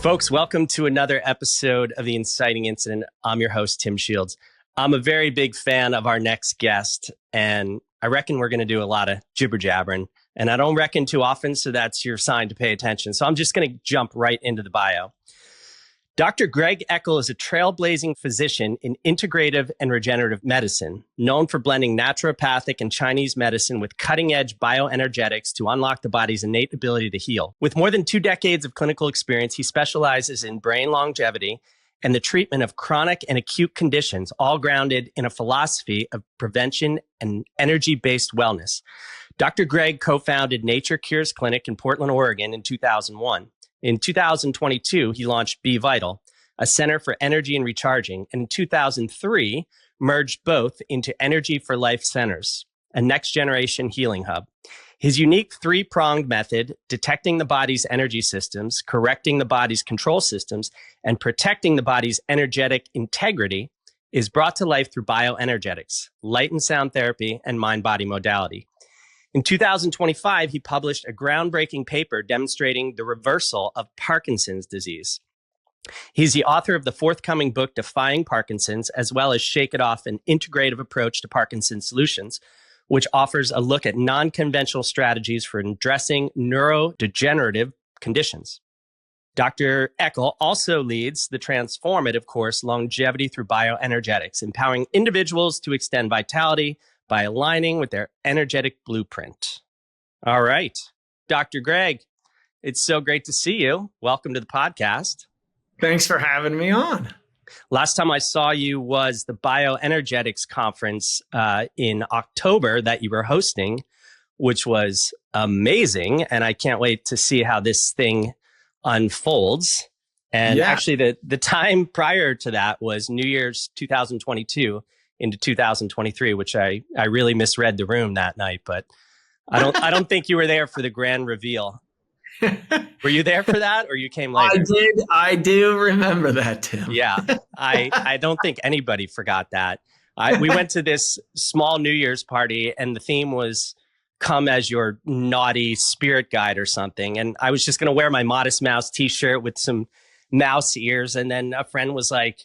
Folks, welcome to another episode of The Inciting Incident. I'm your host, Tim Shields. I'm a very big fan of our next guest, and I reckon we're going to do a lot of jibber jabbering. And I don't reckon too often, so that's your sign to pay attention. So I'm just going to jump right into the bio. Dr. Greg Eckel is a trailblazing physician in integrative and regenerative medicine, known for blending naturopathic and Chinese medicine with cutting-edge bioenergetics to unlock the body's innate ability to heal. With more than 2 decades of clinical experience, he specializes in brain longevity and the treatment of chronic and acute conditions, all grounded in a philosophy of prevention and energy-based wellness. Dr. Greg co-founded Nature Cures Clinic in Portland, Oregon in 2001. In 2022, he launched Be Vital, a center for energy and recharging, and in 2003, merged both into Energy for Life Centers, a next-generation healing hub. His unique 3-pronged method, detecting the body's energy systems, correcting the body's control systems, and protecting the body's energetic integrity, is brought to life through bioenergetics, light and sound therapy, and mind-body modality. In 2025, he published a groundbreaking paper demonstrating the reversal of Parkinson's disease. He's the author of the forthcoming book, Defying Parkinson's, as well as Shake It Off, an integrative approach to Parkinson's solutions, which offers a look at non-conventional strategies for addressing neurodegenerative conditions. Dr. Eckel also leads the transformative course, Longevity Through Bioenergetics, empowering individuals to extend vitality by aligning with their energetic blueprint. All right, Dr. Greg, it's so great to see you. Welcome to the podcast. Thanks for having me on. Last time I saw you was the Bioenergetics conference in October that you were hosting, which was amazing. And I can't wait to see how this thing unfolds. And actually, the time prior to that was New Year's 2022 into 2023, which I really misread the room that night, but I don't think you were there for the grand reveal. Were you there for that, or you came later? I do remember that, Tim. Yeah, I don't think anybody forgot that. We went to this small New Year's party, and the theme was "Come as your naughty spirit guide" or something. And I was just going to wear my Modest Mouse T-shirt with some mouse ears, and then a friend was like,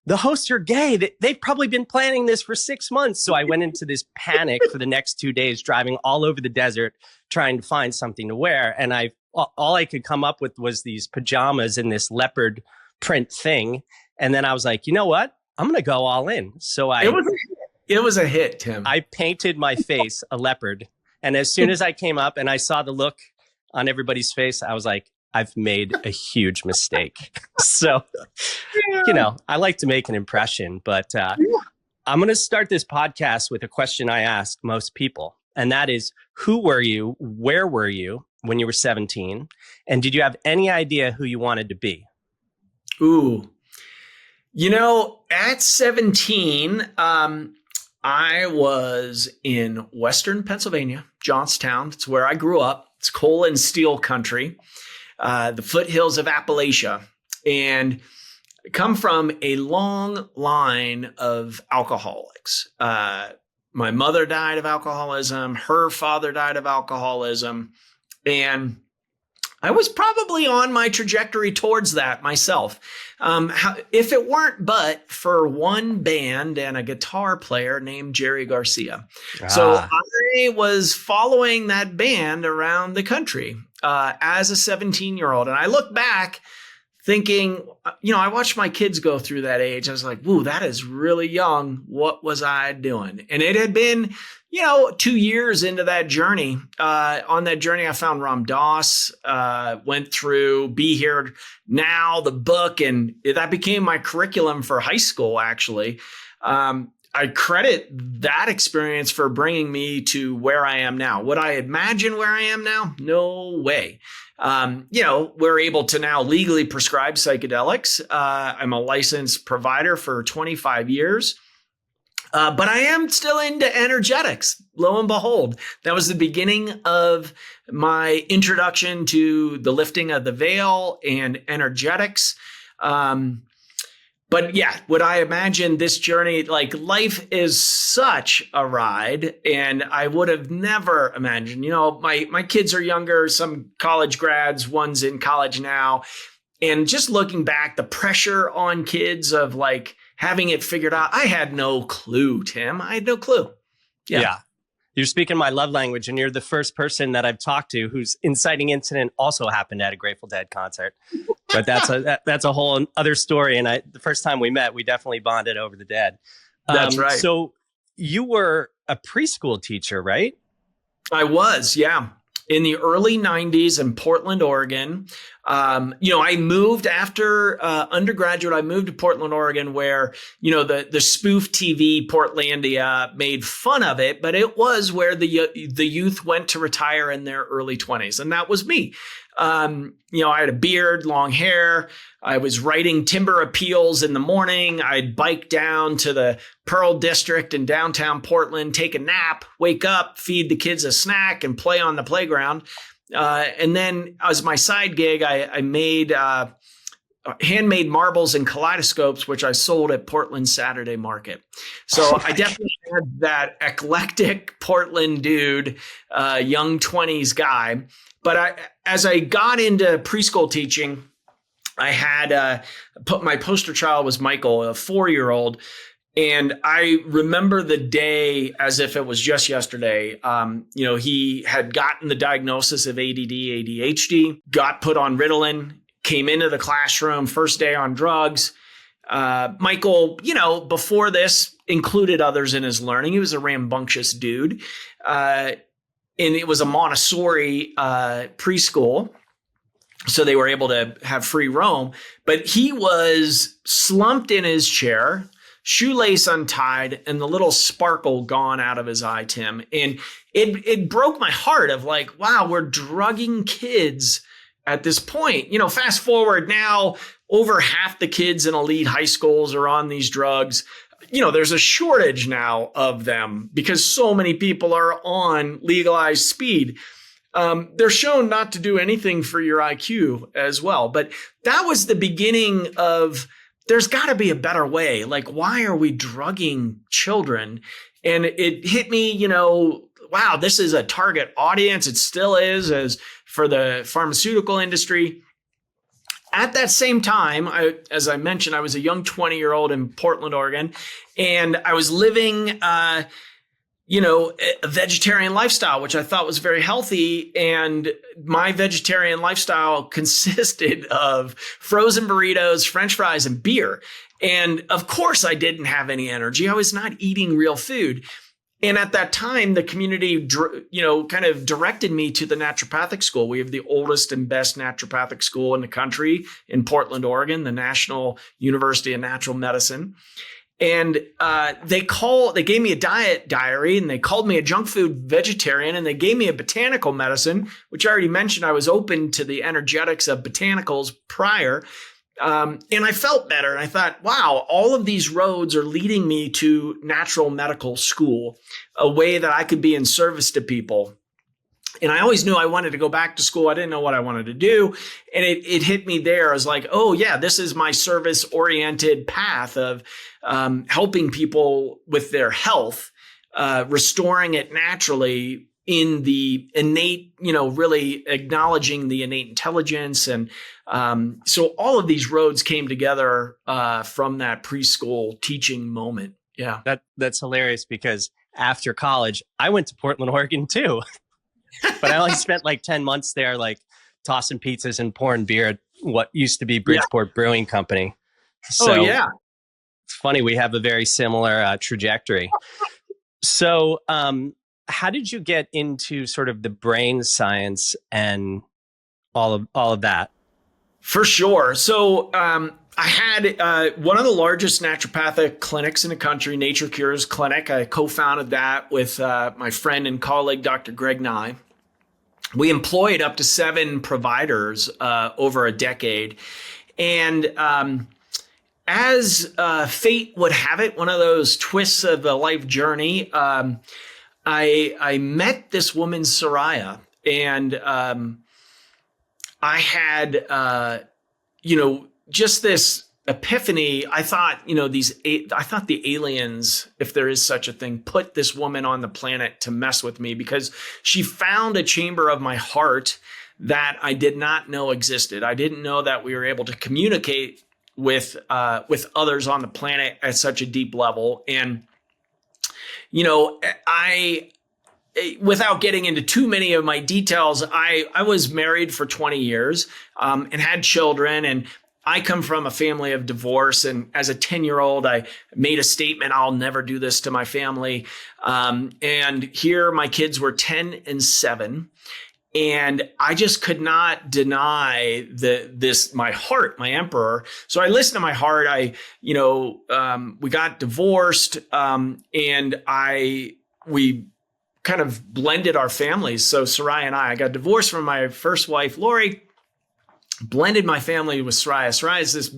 "The hosts are gay. They've probably been planning this for 6 months." So I went into this panic for the next 2 days, driving all over the desert, trying to find something to wear. And all I could come up with was these pajamas and this leopard print thing. And then I was like, you know what? I'm going to go all in. So it was a hit, Tim. I painted my face a leopard. And as soon as I came up and I saw the look on everybody's face, I was like, I've made a huge mistake. So, I like to make an impression, but I'm going to start this podcast with a question I ask most people. And that is, who were you? Where were you when you were 17? And did you have any idea who you wanted to be? Ooh, at 17, I was in Western Pennsylvania, Johnstown. It's where I grew up. It's coal and steel country. The foothills of Appalachia, and come from a long line of alcoholics. My mother died of alcoholism. Her father died of alcoholism. And I was probably on my trajectory towards that myself. If it weren't but for one band and a guitar player named Jerry Garcia. So I was following that band around the country as a 17-year-old. And I look back thinking, I watched my kids go through that age. I was like, whoa, that is really young. What was I doing? And it had been, 2 years into that journey. On that journey, I found Ram Dass, went through Be Here Now, the book, and that became my curriculum for high school, actually. I credit that experience for bringing me to where I am now. Would I imagine where I am now? No way. We're able to now legally prescribe psychedelics. I'm a licensed provider for 25 years. But I am still into energetics. Lo and behold, that was the beginning of my introduction to the lifting of the veil and energetics. But yeah, would I imagine this journey, like life is such a ride, and I would have never imagined, my kids are younger, some college grads, one's in college now. And just looking back, the pressure on kids of like having it figured out, I had no clue, Tim. I had no clue. Yeah. You're speaking my love language, and you're the first person that I've talked to whose inciting incident also happened at a Grateful Dead concert. But that's a whole other story. And the first time we met, we definitely bonded over the Dead. That's right. So you were a preschool teacher, right? I was, yeah. In the early 90s in Portland, Oregon. I moved after undergraduate. I moved to Portland, Oregon, where, the spoof TV Portlandia made fun of it, but it was where the youth went to retire in their early 20s. And that was me. I had a beard, long hair. I was writing timber appeals in the morning. I'd bike down to the Pearl District in downtown Portland, take a nap, wake up, feed the kids a snack, and play on the playground. And then as my side gig, I made handmade marbles and kaleidoscopes, which I sold at Portland Saturday Market. So I definitely had that eclectic Portland dude, young 20s guy. But as I got into preschool teaching, I had my poster child was Michael, a 4-year-old. And I remember the day as if it was just yesterday. He had gotten the diagnosis of ADD, ADHD, got put on Ritalin, came into the classroom, first day on drugs. Michael, before this included others in his learning. He was a rambunctious dude. And it was a Montessori preschool. So they were able to have free roam. But he was slumped in his chair, shoelace untied, and the little sparkle gone out of his eye, Tim. And it broke my heart of like, wow, we're drugging kids at this point. Fast forward now, over half the kids in elite high schools are on these drugs. There's a shortage now of them because so many people are on legalized speed. They're shown not to do anything for your IQ as well. But that was the beginning of, there's got to be a better way. Like, why are we drugging children? And it hit me, wow, this is a target audience. It still is, as for the pharmaceutical industry. At that same time, as I mentioned, I was a young 20-year-old in Portland, Oregon, and I was living, a vegetarian lifestyle, which I thought was very healthy. And my vegetarian lifestyle consisted of frozen burritos, French fries, and beer. And of course, I didn't have any energy. I was not eating real food. And at that time, the community, kind of directed me to the naturopathic school. We have the oldest and best naturopathic school in the country in Portland, Oregon, the National University of Natural Medicine. And they gave me a diet diary, and they called me a junk food vegetarian, and they gave me a botanical medicine, which I already mentioned. I was open to the energetics of botanicals prior. And I felt better. And I thought, wow, all of these roads are leading me to natural medical school, a way that I could be in service to people. And I always knew I wanted to go back to school. I didn't know what I wanted to do. And it hit me there. I was like, oh, yeah, this is my service-oriented path of helping people with their health, restoring it naturally in the innate, really acknowledging the innate intelligence. And so all of these roads came together from that preschool teaching moment. Yeah. That's hilarious because after college, I went to Portland, Oregon too. But I only spent like 10 months there, like tossing pizzas and pouring beer at what used to be Bridgeport Brewing Company. So yeah. It's funny. We have a very similar trajectory. So how did you get into sort of the brain science and all of that? For sure. So I had one of the largest naturopathic clinics in the country, Nature Cures Clinic. I co-founded that with my friend and colleague, Dr. Greg Nye. We employed up to 7 providers over a decade. And as fate would have it, one of those twists of the life journey, I met this woman, Soraya, and I had, just this epiphany, I thought, I thought the aliens, if there is such a thing, put this woman on the planet to mess with me, because she found a chamber of my heart that I did not know existed. I didn't know that we were able to communicate with others on the planet at such a deep level. And, without getting into too many of my details, I was married for 20 years and had children, and I come from a family of divorce. And as a 10-year-old, I made a statement, I'll never do this to my family. And here my kids were 10 and 7. And I just could not deny my heart, my emperor. So I listened to my heart. We got divorced, and we kind of blended our families. So Soraya and I got divorced from my first wife, Lori, blended my family with Soraya. Soraya is this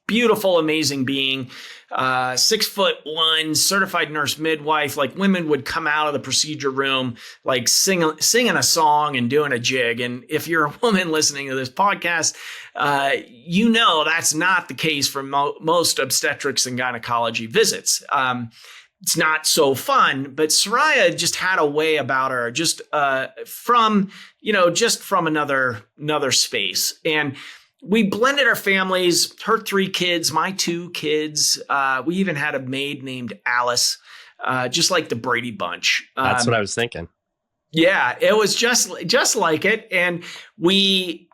beautiful, amazing being, 6'1", certified nurse midwife. Like, women would come out of the procedure room, like singing a song and doing a jig. And if you're a woman listening to this podcast, that's not the case for most obstetrics and gynecology visits. It's not so fun, but Soraya just had a way about her, just from another space. And we blended our families, her 3 kids, my 2 kids. We even had a maid named Alice, just like the Brady Bunch. That's what I was thinking. Yeah, it was just like it. And we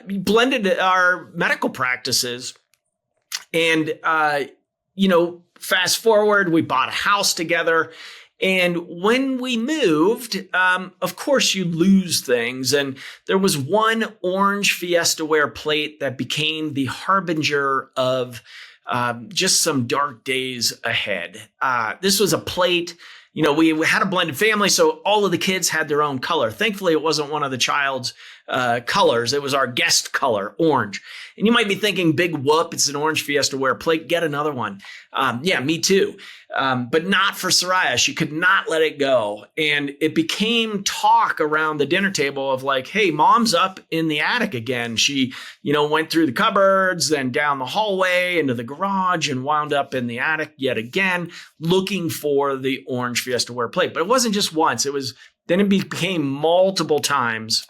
blended our medical practices. And, fast forward, we bought a house together. And when we moved, of course, you lose things. And there was one orange Fiesta ware plate that became the harbinger of just some dark days ahead. This was a plate. We had a blended family, so all of the kids had their own color. Thankfully, it wasn't one of the child's colors. It was our guest color, orange. And you might be thinking, big whoop, it's an orange Fiesta ware plate. Get another one. Yeah, me too. But not for Soraya. She could not let it go. And it became talk around the dinner table of like, hey, mom's up in the attic again. She, went through the cupboards, then down the hallway into the garage, and wound up in the attic yet again, looking for the orange Fiesta ware plate. But it wasn't just once. Then it became multiple times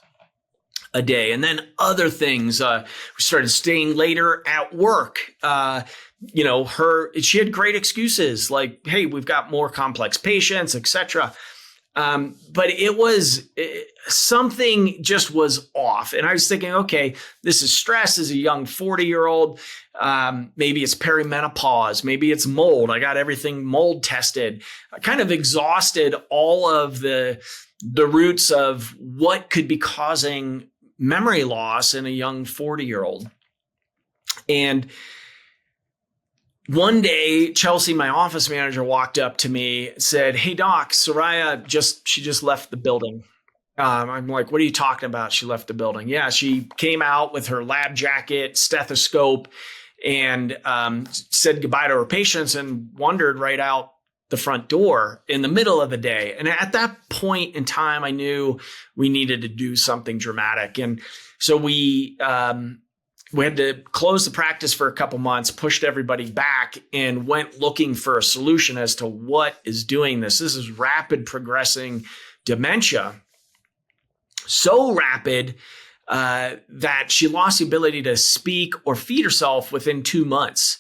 a day. And then other things, we started staying later at work. She had great excuses like, hey, we've got more complex patients, etc. But something just was off. And I was thinking, okay, this is stress as a young 40-year-old. Maybe it's perimenopause. Maybe it's mold. I got everything mold tested. I kind of exhausted all of the roots of what could be causing memory loss in a young 40-year-old. And one day, Chelsea, my office manager, walked up to me and said, hey, Doc, Soraya just left the building. I'm like, what are you talking about? She left the building. Yeah, she came out with her lab jacket, stethoscope, and said goodbye to her patients and wandered right out the front door in the middle of the day. And at that point in time, I knew we needed to do something dramatic. And so we had to close the practice for a couple months, pushed everybody back, and went looking for a solution as to what is doing this. This is rapid progressing dementia. So rapid that she lost the ability to speak or feed herself within 2 months.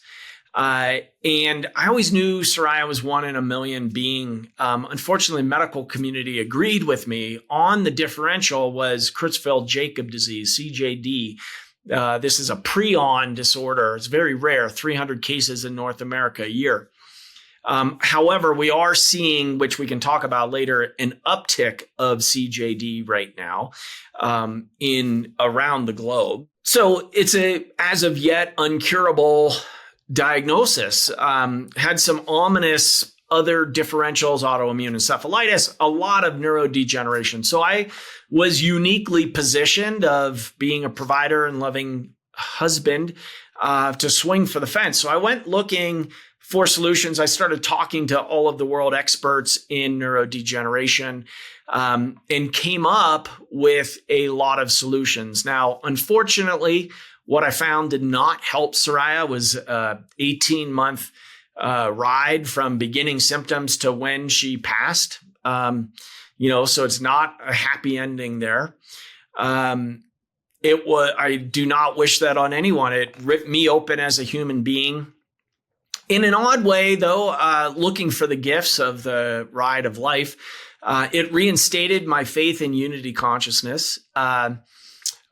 And I always knew Soraya was 1 in a million being. Unfortunately, the medical community agreed with me on the differential was Creutzfeldt-Jakob disease, CJD. This is a prion disorder. It's very rare, 300 cases in North America a year. However, we are seeing, which we can talk about later, an uptick of CJD right now in around the globe. So it's as of yet uncurable diagnosis. Had some ominous other differentials, autoimmune encephalitis, a lot of neurodegeneration. So I was uniquely positioned of being a provider and loving husband to swing for the fence. So I went looking for solutions. I started talking to all of the world experts in neurodegeneration. and came up with a lot of solutions. Now, unfortunately, what I found did not help Soraya was a 18-month ride from beginning symptoms to when she passed. So it's not a happy ending there. I do not wish that on anyone. It ripped me open as a human being. In an odd way, though, looking for the gifts of the ride of life, it reinstated my faith in unity consciousness.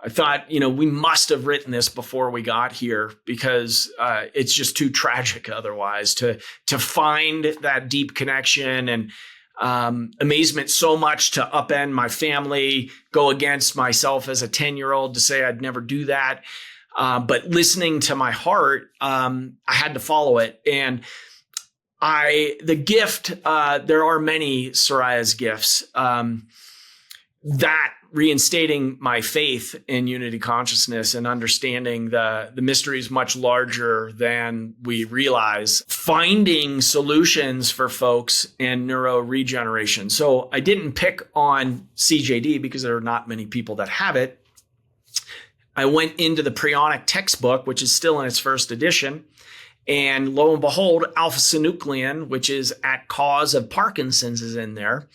I thought, we must have written this before we got here because it's just too tragic otherwise to find that deep connection and amazement so much to upend my family, go against myself as a 10-year-old to say I'd never do that. But listening to my heart, I had to follow it. And the gift, there are many Soraya's gifts, that reinstating my faith in unity consciousness and understanding the mystery is much larger than we realize, finding solutions for folks and neuro regeneration. So I didn't pick on CJD because there are not many people that have it. I went into the Prionic textbook, which is still in its first edition. And lo and behold, alpha-synuclein, which is at cause of Parkinson's, is in there.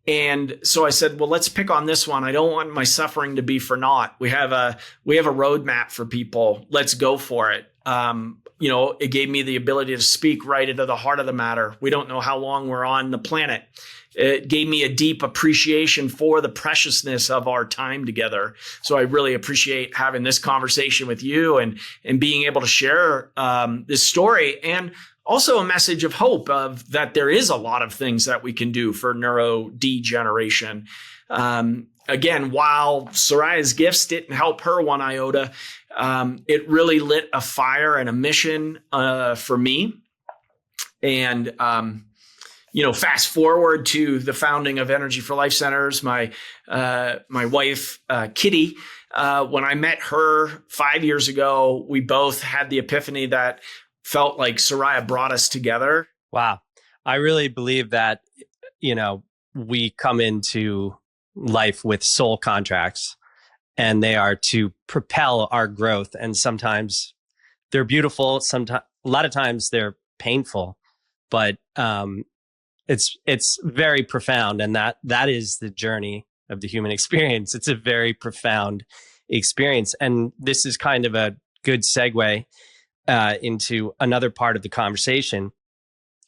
And so I said, well, let's pick on this one. I don't want my suffering to be for naught. We have a roadmap for people. Let's go for it. It gave me the ability to speak right into the heart of the matter. We don't know how long we're on the planet. It gave me a deep appreciation for the preciousness of our time together. So I really appreciate having this conversation with you and being able to share this story, and also a message of hope of that there is a lot of things that we can do for neurodegeneration. Again, while Soraya's gifts didn't help her one iota, it really lit a fire and a mission for me. And fast forward to the founding of Energy for Life Centers, my wife, Kitty, when I met her 5 years ago, we both had the epiphany that felt like Soraya brought us together. Wow. I really believe that, we come into life with soul contracts, and they are to propel our growth. And sometimes they're beautiful. Sometimes, a lot of times they're painful, but it's very profound. And that is the journey of the human experience. It's a very profound experience. And this is kind of a good segue into another part of the conversation.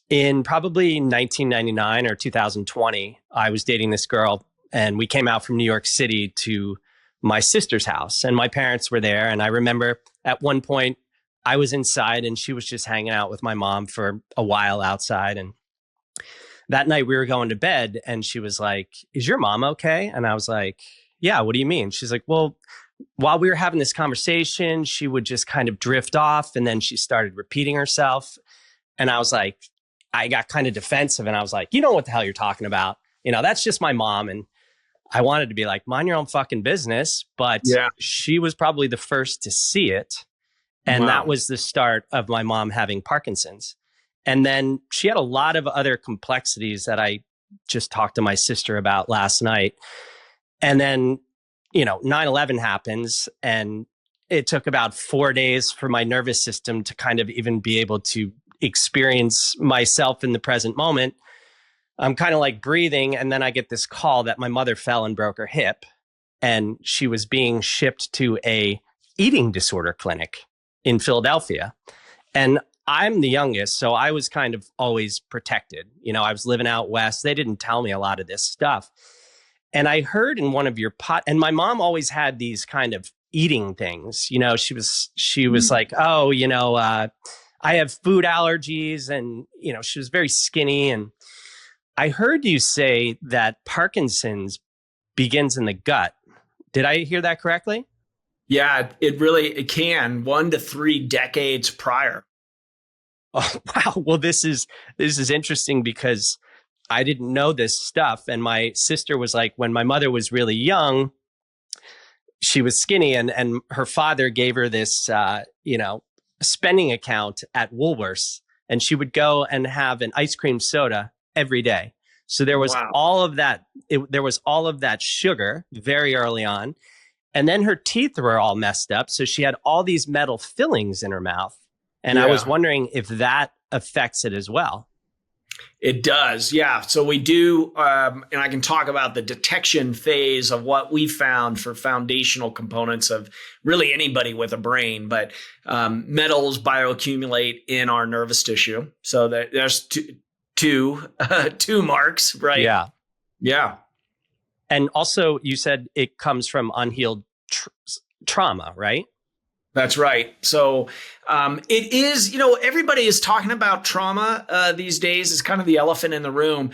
In probably 1999 or 2020, I was dating this girl, and we came out from New York City to my sister's house, and my parents were there. And I remember at one point I was inside and she was just hanging out with my mom for a while outside. And that night we were going to bed, and she was like, "Is your mom okay?" And I was like, "Yeah, what do you mean?" She's like, "Well, while we were having this conversation, she would just kind of drift off, and then she started repeating herself." And I was like, I got kind of defensive, and I was like, "You know what the hell you're talking about? That's just my mom." And I wanted to be like, mind your own fucking business. But yeah, she was probably the first to see it. And wow, that was the start of my mom having Parkinson's. And then she had a lot of other complexities that I just talked to my sister about last night. And then 9/11 happens, and it took about 4 days for my nervous system to kind of even be able to experience myself in the present moment. I'm kind of like breathing, and then I get this call that my mother fell and broke her hip, and she was being shipped to a eating disorder clinic in Philadelphia. And I'm the youngest, so I was kind of always protected. I was living out west. They didn't tell me a lot of this stuff. And I heard in one of your and my mom always had these kind of eating things. She was like, "Oh, I have food allergies," and she was very skinny. And I heard you say that Parkinson's begins in the gut. Did I hear that correctly? Yeah, it can 1 to 3 decades prior. Oh, wow. Well, this is interesting because I didn't know this stuff. And my sister was like, when my mother was really young, she was skinny, and her father gave her this, spending account at Woolworths, and she would go and have an ice cream soda every day. So there was Wow. all of that. There was all of that sugar very early on. And then her teeth were all messed up. So she had all these metal fillings in her mouth. And I was Yeah. wondering if that affects it as well. It does, yeah. So we do, and I can talk about the detection phase of what we found for foundational components of really anybody with a brain. But metals bioaccumulate in our nervous tissue. So there's two marks, right? Yeah. Yeah. And also, you said it comes from unhealed trauma, right? That's right. So it is, everybody is talking about trauma these days. It's kind of the elephant in the room.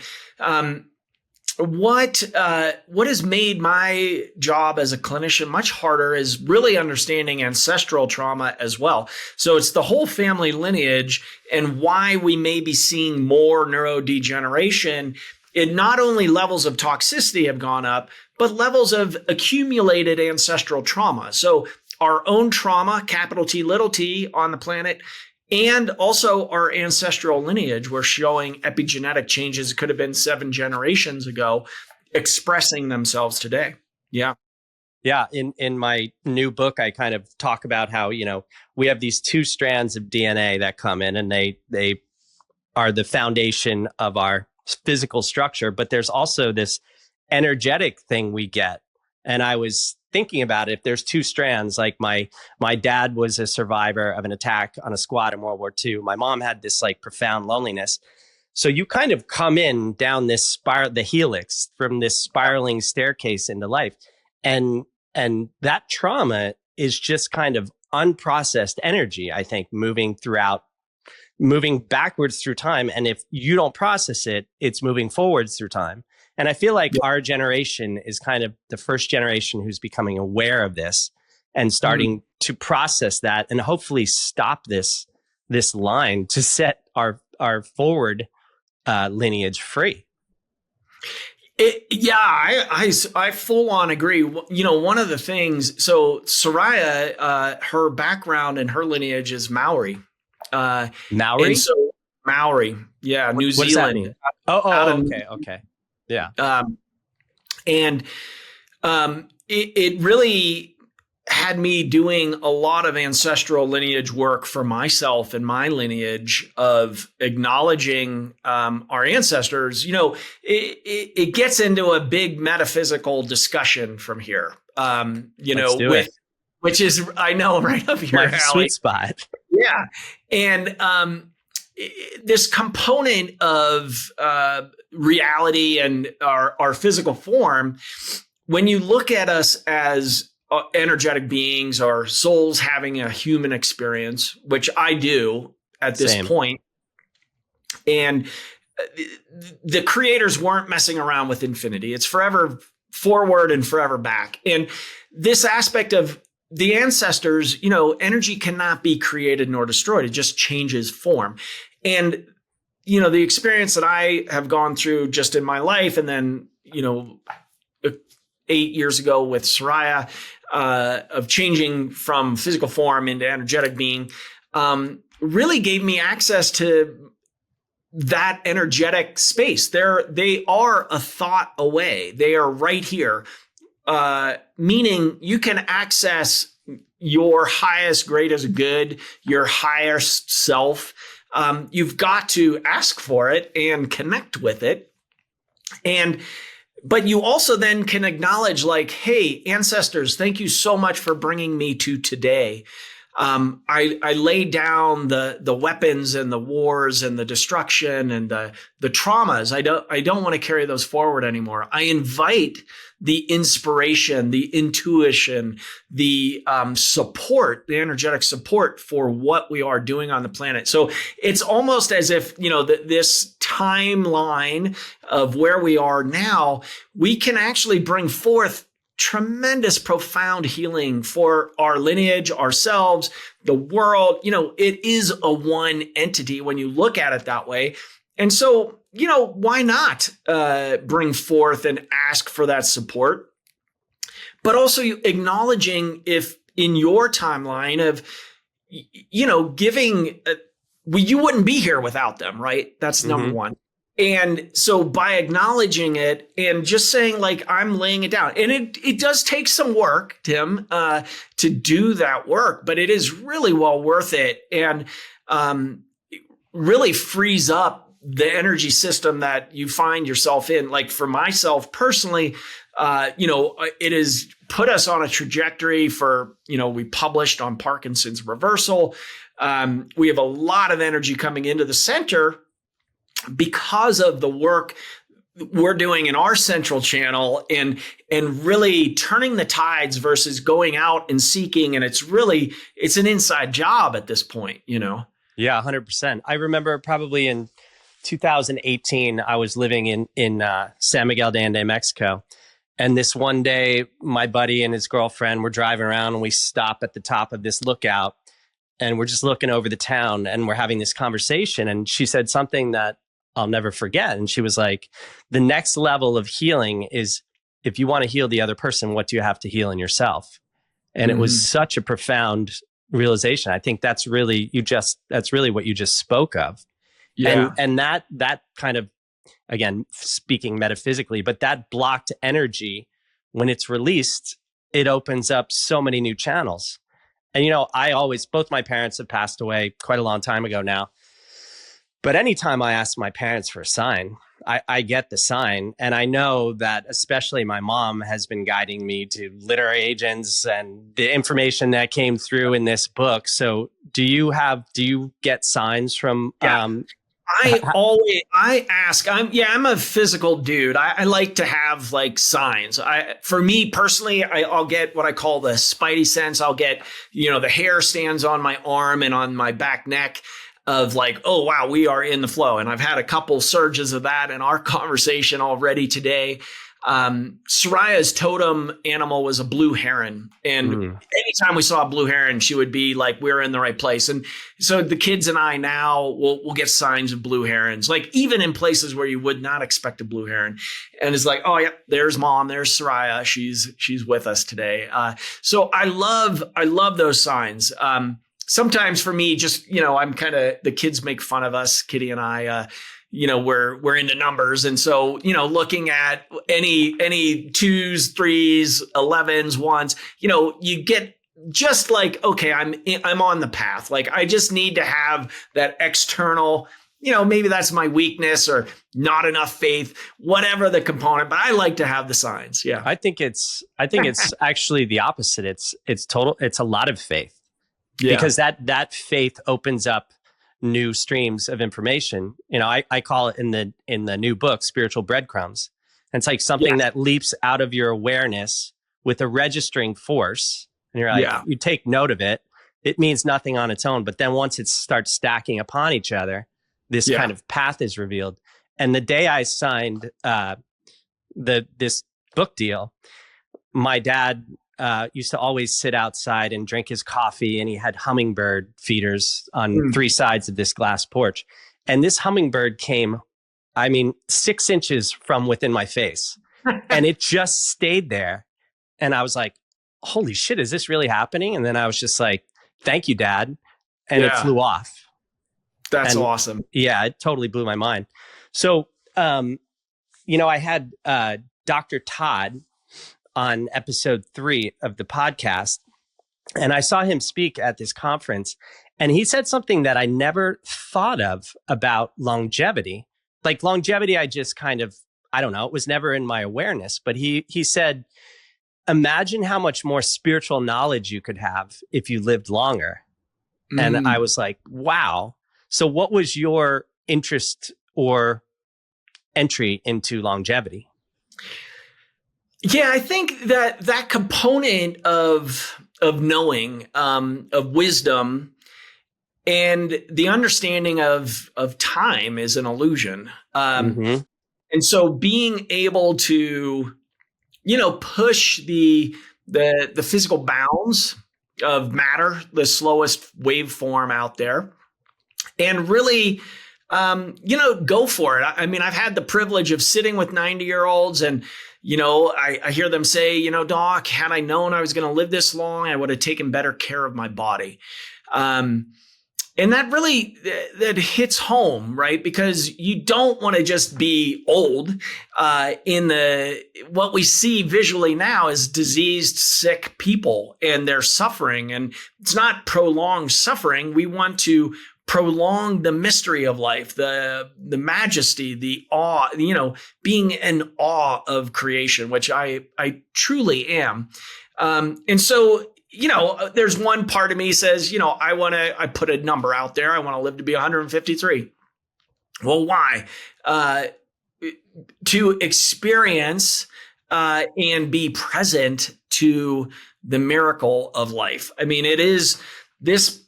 What has made my job as a clinician much harder is really understanding ancestral trauma as well. So it's the whole family lineage and why we may be seeing more neurodegeneration. It not only levels of toxicity have gone up, but levels of accumulated ancestral trauma. So our own trauma, capital T, little t, on the planet, and also our ancestral lineage. We're showing epigenetic changes that could have been 7 generations ago expressing themselves today. Yeah. Yeah. In my new book, I kind of talk about how, we have these 2 strands of DNA that come in and they are the foundation of our physical structure, but there's also this energetic thing we get. And I was thinking about it, if there's 2 strands, like my dad was a survivor of an attack on a squad in World War II. My mom had this like profound loneliness. So you kind of come in down this spiral, the helix, from this spiraling staircase into life. And that trauma is just kind of unprocessed energy, I think, moving backwards through time. And if you don't process it, it's moving forwards through time. And I feel like our generation is kind of the first generation who's becoming aware of this and starting to process that and hopefully stop this line to set our forward lineage free. I full on agree. One of the things, so Soraya, her background and her lineage is Maori. Maori? And so Maori, yeah, New Zealand. Does that mean? Okay. Yeah. It really had me doing a lot of ancestral lineage work for myself and my lineage of acknowledging our ancestors. It gets into a big metaphysical discussion from here. Which is, I know, right up your alley. Sweet spot. Yeah. And this component of reality and our physical form, when you look at us as energetic beings or souls having a human experience, which I do at this point, and the creators weren't messing around with infinity. It's forever forward and forever back. And this aspect of the ancestors, energy cannot be created nor destroyed. It just changes form. And, the experience that I have gone through just in my life, and then, 8 years ago with Soraya, of changing from physical form into energetic being, really gave me access to that energetic space. They are a thought away. They are right here. Meaning you can access your highest, greatest good, your higher self. You've got to ask for it and connect with it. But you also then can acknowledge, like, hey, ancestors, thank you so much for bringing me to today. I lay down the weapons and the wars and the destruction and the traumas. I don't want to carry those forward anymore. I invite the inspiration, the intuition, the support, the energetic support for what we are doing on the planet. So it's almost as if, this timeline of where we are now, we can actually bring forth tremendous, profound healing for our lineage, ourselves, the world. It is a one entity when you look at it that way. And so, why not bring forth and ask for that support? But also acknowledging if in your timeline of, giving, you wouldn't be here without them, right? That's number one. And so by acknowledging it and just saying like, I'm laying it down, and it does take some work, Tim, to do that work, but it is really well worth it. And, it really frees up the energy system that you find yourself in. Like for myself personally, it has put us on a trajectory for, we published on Parkinson's reversal. We have a lot of energy coming into the center because of the work we're doing in our central channel and really turning the tides versus going out and seeking. And it's an inside job at this point, Yeah, 100%. I remember probably in 2018, I was living in San Miguel de Allende, Mexico. And this one day, my buddy and his girlfriend were driving around, and we stop at the top of this lookout, and we're just looking over the town, and we're having this conversation. And she said something that I'll never forget. And she was like, the next level of healing is, if you want to heal the other person, what do you have to heal in yourself? And it was such a profound realization. I think that's really what you just spoke of. Yeah. And that kind of, again, speaking metaphysically, but that blocked energy, when it's released, it opens up so many new channels. And, both my parents have passed away quite a long time ago now. But anytime I ask my parents for a sign, I get the sign. And I know that especially my mom has been guiding me to literary agents and the information that came through in this book. So do you get signs from? Yeah. I ask, I'm a physical dude. I like to have like signs. For me personally, I'll get what I call the spidey sense. I'll get, the hair stands on my arm and on my back neck of like, oh, wow, we are in the flow. And I've had a couple surges of that in our conversation already today. Soraya's totem animal was a blue heron. And anytime we saw a blue heron, she would be like, we're in the right place. And so the kids and I now will get signs of blue herons, like even in places where you would not expect a blue heron. And it's like, oh yeah, there's mom, there's Soraya. She's with us today. So I love those signs. Sometimes for me, just, I'm kind of, the kids make fun of us, Kitty and I, we're into numbers. And so, looking at any 2s, 3s, 11s, 1s, you get just like, okay, I'm on the path. Like I just need to have that external, maybe that's my weakness or not enough faith, whatever the component, but I like to have the signs. Yeah. I think it's actually the opposite. It's a lot of faith. Yeah. Because that faith opens up new streams of information. I call it in the new book, spiritual breadcrumbs. And it's like something that leaps out of your awareness with a registering force. And you're like, you take note of it. It means nothing on its own. But then once it starts stacking upon each other, this kind of path is revealed. And the day I signed this book deal, my dad used to always sit outside and drink his coffee, and he had hummingbird feeders on 3 sides of this glass porch. And this hummingbird came, 6 inches from within my face, and it just stayed there. And I was like, holy shit, is this really happening? And then I was just like, thank you, Dad. And it flew off. That's awesome. Yeah, it totally blew my mind. So, I had Dr. Todd on episode 3 of the podcast. And I saw him speak at this conference, and he said something that I never thought of about longevity. Like longevity, I just kind of, I don't know, it was never in my awareness, but he said, imagine how much more spiritual knowledge you could have if you lived longer. And I was like, wow. So what was your interest or entry into longevity? Yeah, I think that component of knowing, of wisdom, and the understanding of time is an illusion. And so being able to, push the physical bounds of matter, the slowest waveform out there, and really, go for it. I've had the privilege of sitting with 90-year-olds, and I hear them say, Doc, had I known I was going to live this long, I would have taken better care of my body. And that really that hits home, right? Because you don't want to just be old. What we see visually now is diseased, sick people, and they're suffering. And it's not prolonged suffering. We want to prolong the mystery of life, the majesty, the awe, being in awe of creation, which I truly am. And so, there's one part of me says, I put a number out there. I want to live to be 153. Well, why? To experience and be present to the miracle of life. I mean, this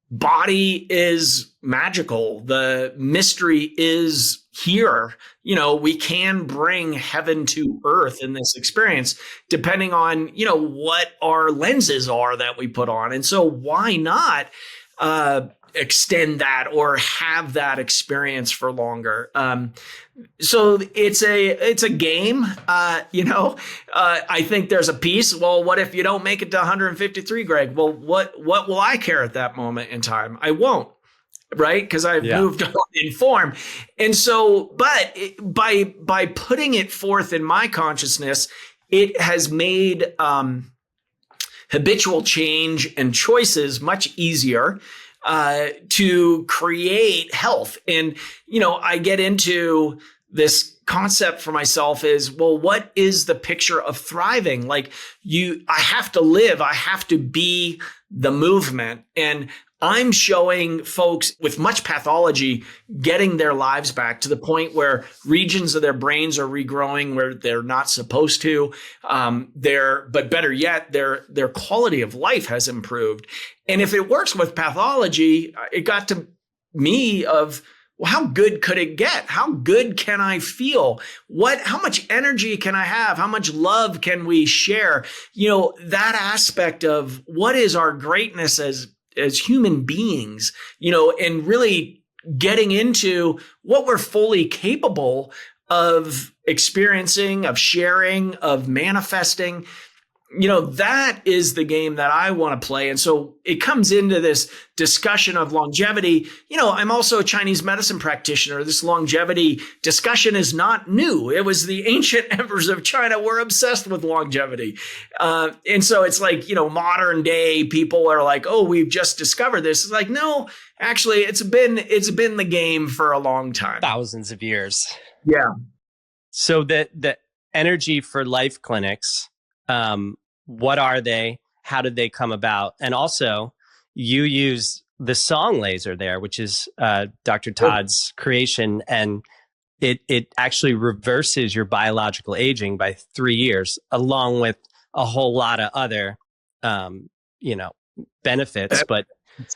body is magical. The mystery is here. We can bring heaven to earth in this experience, depending on, what our lenses are that we put on. And so why not extend that or have that experience for longer? So it's a game, I think there's a piece. Well, what if you don't make it to 153, Greg? Well, what will I care at that moment in time? I won't, right? Because I've moved on in form. And so, but by putting it forth in my consciousness, it has made habitual change and choices much easier to create health. And, I get into this concept for myself is, well, what is the picture of thriving? Like I have to live, I have to be the movement. And I'm showing folks with much pathology getting their lives back to the point where regions of their brains are regrowing where they're not supposed to. But better yet, their quality of life has improved. And if it works with pathology, it got to me of, well, how good could it get? How good can I feel? How much energy can I have? How much love can we share? That aspect of what is our greatness as human beings, and really getting into what we're fully capable of experiencing, of sharing, of manifesting. That is the game that I want to play. And so it comes into this discussion of longevity. I'm also a Chinese medicine practitioner. This longevity discussion is not new. It was the ancient emperors of China were obsessed with longevity. And so it's like, modern day people are like, oh, we've just discovered this. It's like, no, actually, it's been the game for a long time. Thousands of years. Yeah. So the Energy for Life clinics, what are they? How did they come about? And also, you use the song laser there, which is Dr. Todd's creation, and it actually reverses your biological aging by 3 years, along with a whole lot of other, benefits. But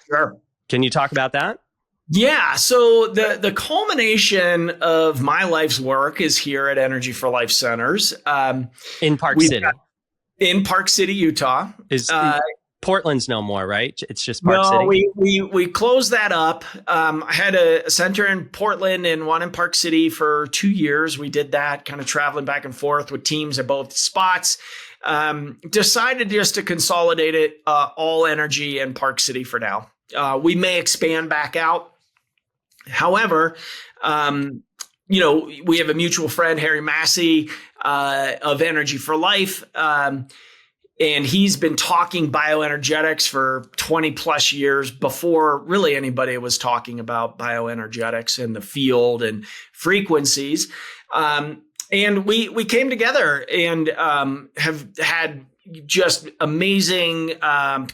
sure. Can you talk about that? Yeah. So the culmination of my life's work is here at Energy for Life Centers. In Park City. In Park City, Utah. Portland's no more, right? It's just Park City. We closed that up. I had a center in Portland and one in Park City for 2 years. We did that, kind of traveling back and forth with teams at both spots. Decided just to consolidate it all energy in Park City for now. We may expand back out. However, we have a mutual friend, Harry Massey, of Energy for Life. And he's been talking bioenergetics for 20 plus years before really anybody was talking about bioenergetics in the field and frequencies. And we came together and have had just amazing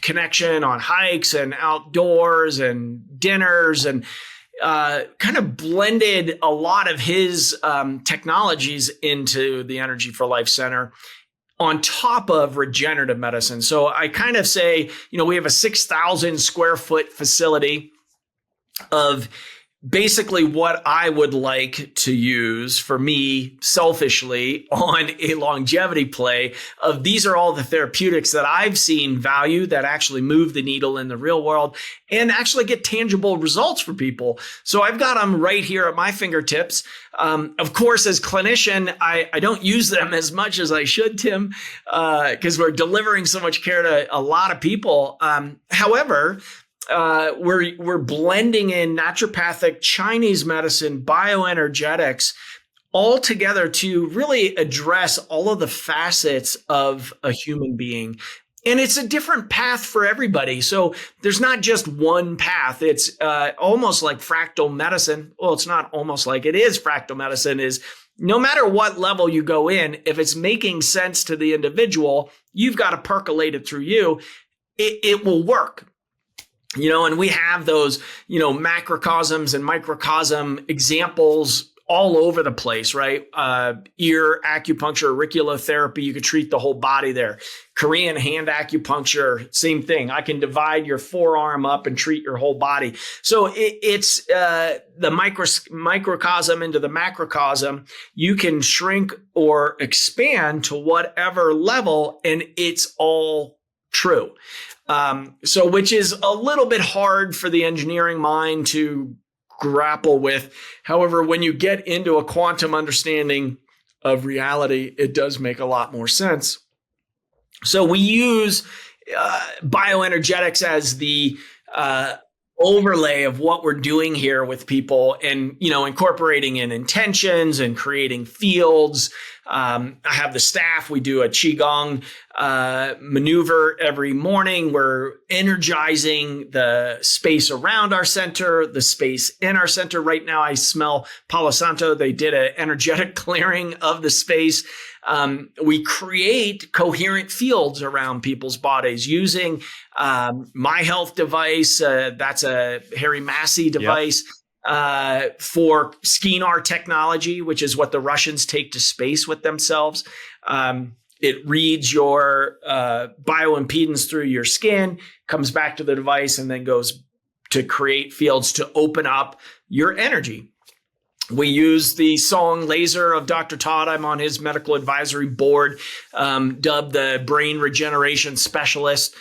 connection on hikes and outdoors and dinners, and kind of blended a lot of his technologies into the Energy for Life Center on top of regenerative medicine. So I kind of say, we have a 6,000 square foot facility of basically what I would like to use for me selfishly on a longevity play of these are all the therapeutics that I've seen value that actually move the needle in the real world and actually get tangible results for people. So I've got them right here at my fingertips. Of course, as clinician, I don't use them as much as I should, Tim, because we're delivering so much care to a lot of people. However, we're blending in naturopathic, Chinese medicine, bioenergetics, all together to really address all of the facets of a human being. And it's a different path for everybody. So there's not just one path. It's almost like fractal medicine. Well, it's not almost like, it is fractal medicine. Is no matter what level you go in, if it's making sense to the individual, you've got to percolate it through you. It will work. And we have those, macrocosms and microcosm examples all over the place, right? Ear acupuncture, auriculotherapy, you could treat the whole body there. Korean hand acupuncture, same thing. I can divide your forearm up and treat your whole body. So it's the microcosm into the macrocosm. You can shrink or expand to whatever level, and it's all true. So which is a little bit hard for the engineering mind to grapple with. However, when you get into a quantum understanding of reality, it does make a lot more sense. So we use bioenergetics as the overlay of what we're doing here with people, and incorporating in intentions and creating fields. I have the staff. We do a qigong maneuver every morning. We're energizing the space around our center, the space in our center. Right now, I smell Palo Santo. They did an energetic clearing of the space. We create coherent fields around people's bodies using My Health device. That's a Harry Massey device. Yep. For Skinar technology, which is what the Russians take to space with themselves. It reads your bioimpedance through your skin, comes back to the device, and then goes to create fields to open up your energy. We use the song laser of Dr. Todd. I'm on his medical advisory board, dubbed the brain regeneration specialist.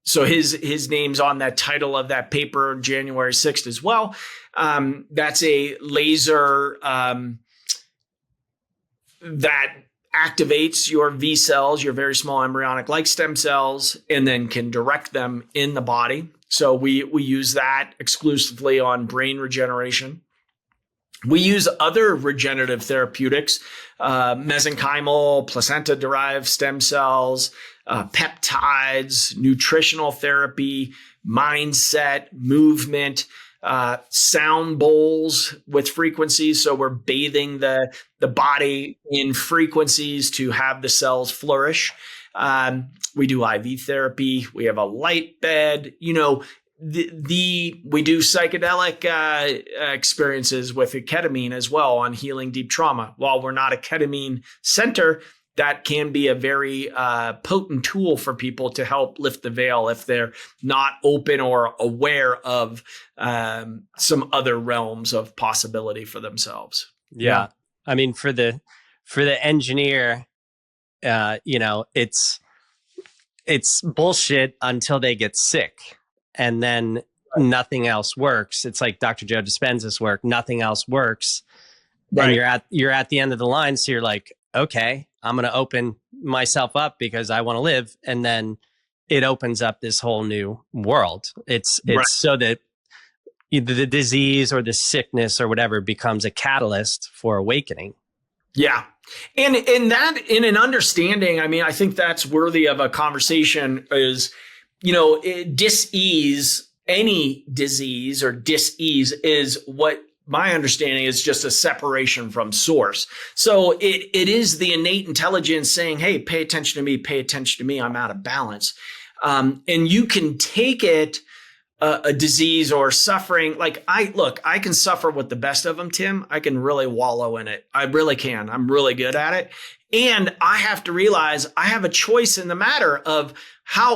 So his name's on that title of that paper, January 6th as well. That's a laser that activates your V cells, your very small embryonic-like stem cells, and then can direct them in the body. So we use that exclusively on brain regeneration. We use other regenerative therapeutics, mesenchymal, placenta-derived stem cells, peptides, nutritional therapy, mindset, movement, sound bowls with frequencies. So we're bathing the body in frequencies to have the cells flourish. We do IV therapy. We have a light bed. We do psychedelic experiences with ketamine as well on healing deep trauma. While we're not a ketamine center, that can be a very potent tool for people to help lift the veil if they're not open or aware of some other realms of possibility for themselves. Yeah. I mean, for the engineer, it's bullshit until they get sick. And then nothing else works. It's like Dr. Joe Dispenza's work. Nothing else works. Right. And you're at the end of the line. So you're like, okay, I'm going to open myself up because I want to live. And then it opens up this whole new world. It's right. So that either the disease or the sickness or whatever becomes a catalyst for awakening. Yeah. And that in an understanding, I mean, I think that's worthy of a conversation is, dis-ease, any disease or dis-ease is what my understanding is just a separation from source. So it is the innate intelligence saying, hey, pay attention to me, I'm out of balance. And you can take it, a disease or suffering. Like I can suffer with the best of them, Tim. I can really wallow in it. I really can. I'm really good at it. And I have to realize I have a choice in the matter of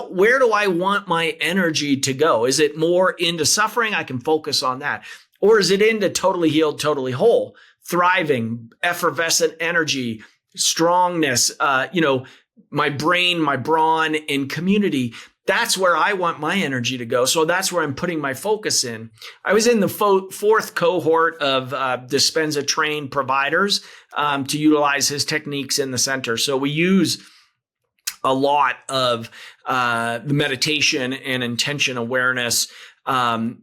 where do I want my energy to go? Is it more into suffering? I can focus on that. Or is it into totally healed, totally whole, thriving, effervescent energy, strongness, my brain, my brawn, and community? That's where I want my energy to go. So that's where I'm putting my focus in. I was in the fourth cohort of Dispenza trained providers to utilize his techniques in the center. So we use a lot of the meditation and intention awareness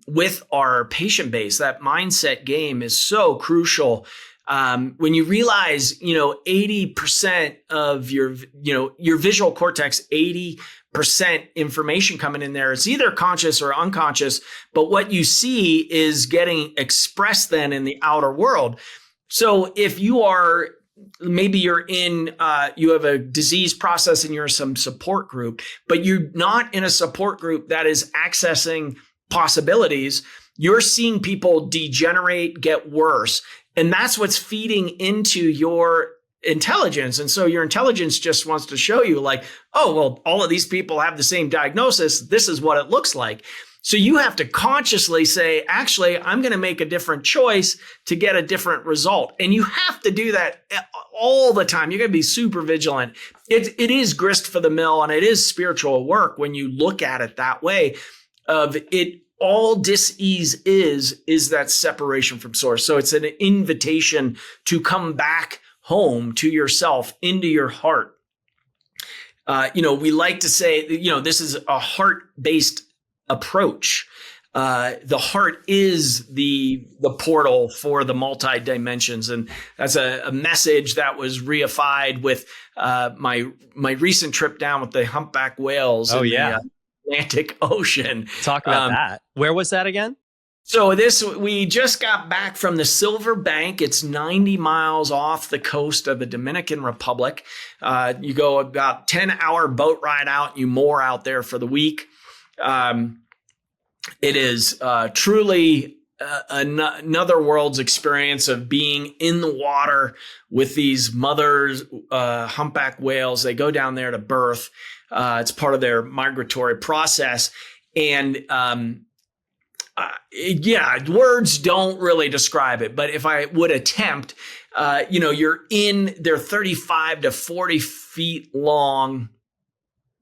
with our patient base. That mindset game is so crucial. When you realize, 80% of your visual cortex, 80% information coming in there, it's either conscious or unconscious, but what you see is getting expressed then in the outer world. So if you are, maybe you're in, you have a disease process and you're in some support group, but you're not in a support group that is accessing possibilities, you're seeing people degenerate, get worse. And that's what's feeding into your intelligence. And so your intelligence just wants to show you like, oh, well, all of these people have the same diagnosis. This is what it looks like. So you have to consciously say, actually, I'm going to make a different choice to get a different result. And you have to do that all the time. You're going to be super vigilant. It is grist for the mill, and it is spiritual work when you look at it that way. Of it, all dis-ease is that separation from source. So it's an invitation to come back home to yourself, into your heart. We like to say, this is a heart-based approach. The heart is the portal for the multi-dimensions. And that's a message that was reified with my recent trip down with the humpback whales. Oh, yeah. The Atlantic Ocean. Talk about that. Where was that again? So we just got back from the Silver Bank. It's 90 miles off the coast of the Dominican Republic. You go about 10-hour boat ride out, and you moor out there for the week. It is truly another world's experience of being in the water with these mothers, humpback whales. They go down there to birth. It's part of their migratory process. And words don't really describe it. But if I would attempt, they're 35 to 40 feet long,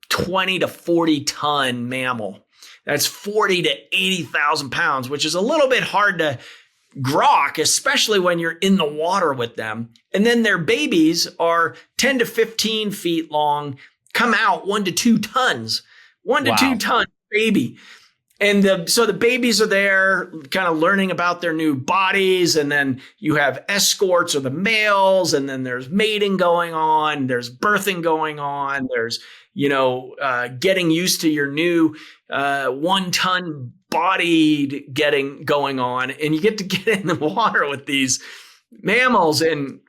20 to 40 ton mammal. That's 40 to 80,000 pounds, which is a little bit hard to grok, especially when you're in the water with them. And then their babies are 10 to 15 feet long, come out 1 to 2 tons, 1 to 2 ton baby. And so the babies are there kind of learning about their new bodies. And then you have escorts or the males, and then there's mating going on. There's birthing going on. There's, getting used to your new 1 ton body going on. And you get to get in the water with these mammals, and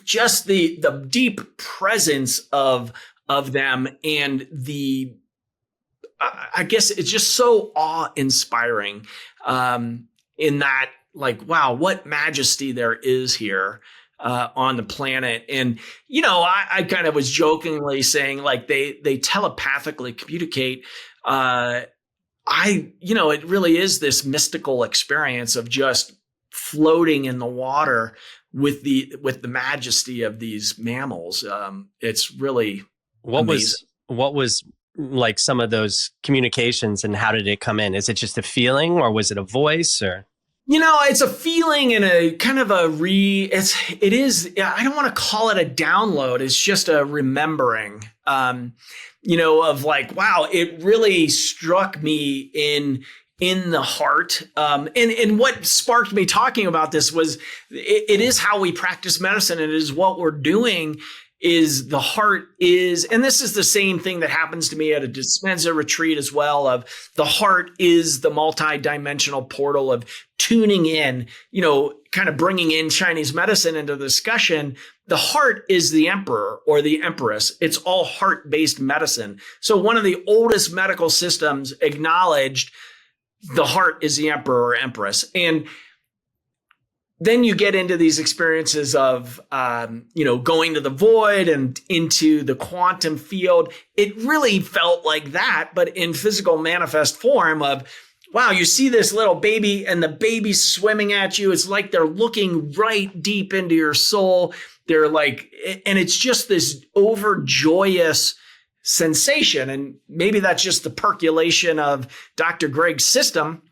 just the deep presence of them, and I guess it's just so awe-inspiring in that, like, wow, what majesty there is here on the planet. And, I kind of was jokingly saying, like, they telepathically communicate. It really is this mystical experience of just floating in the water with the majesty of these mammals. It's really amazing. What was like some of those communications, and how did it come in? Is it just a feeling, or was it a voice, or? It's a feeling and a kind of it is, I don't want to call it a download. It's just a remembering, of like, wow, it really struck me in the heart. And what sparked me talking about this was it is how we practice medicine. It is what we're doing. Is the heart is, and this is the same thing that happens to me at a Dispenza retreat as well, of the heart is the multi-dimensional portal of tuning in, kind of bringing in Chinese medicine into the discussion. The heart is the emperor or the empress. It's all heart-based medicine. So one of the oldest medical systems acknowledged the heart is the emperor or empress. And then you get into these experiences of, going to the void and into the quantum field. It really felt like that, but in physical manifest form of, wow, you see this little baby and the baby's swimming at you. It's like they're looking right deep into your soul. They're like, and it's just this overjoyous sensation. And maybe that's just the percolation of Dr. Greg's system.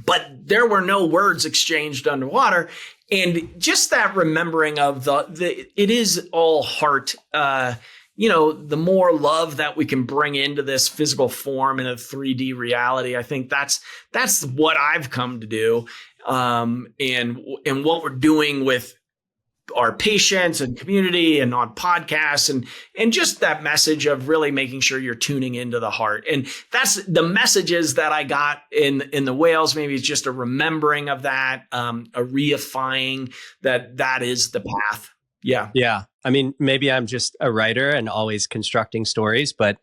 But there were no words exchanged underwater. And just that remembering of it is all heart, the more love that we can bring into this physical form in a 3D reality. I think that's what I've come to do. And what we're doing with our patients and community and on podcasts and just that message of really making sure you're tuning into the heart. And that's the messages that I got in the whales. Maybe it's just a remembering of that, a reifying that is the path. Yeah. Yeah. I mean, maybe I'm just a writer and always constructing stories, but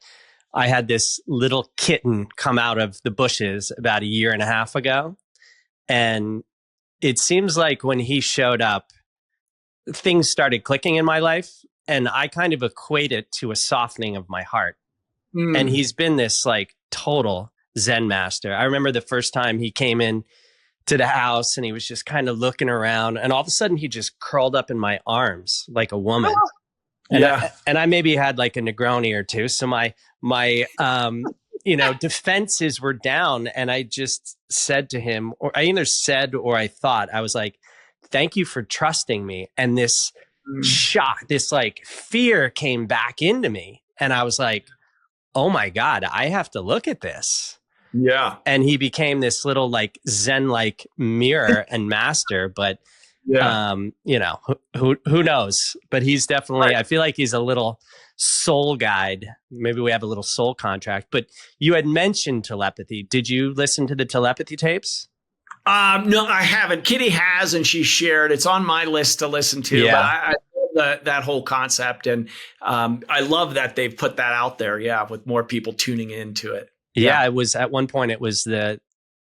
I had this little kitten come out of the bushes about a year and a half ago. And it seems like when he showed up, things started clicking in my life, and I kind of equate it to a softening of my heart. And he's been this like total Zen master. I remember the first time he came in to the house and he was just kind of looking around, and all of a sudden he just curled up in my arms like a woman. And I maybe had like a Negroni or two. So my defenses were down, and I just said to him, or I either said or I thought, I was like, thank you for trusting me. And this shock, this like fear came back into me. And I was like, oh my God, I have to look at this. Yeah. And he became this little like Zen-like mirror and master. But, who knows? But he's definitely, I feel like he's a little soul guide. Maybe we have a little soul contract. But you had mentioned telepathy. Did you listen to the telepathy tapes? No, I haven't. Kitty has, and she shared. It's on my list to listen to. Yeah. But I love that whole concept, and I love that they've put that out there. Yeah, with more people tuning into it. Yeah, it was at one point. It was the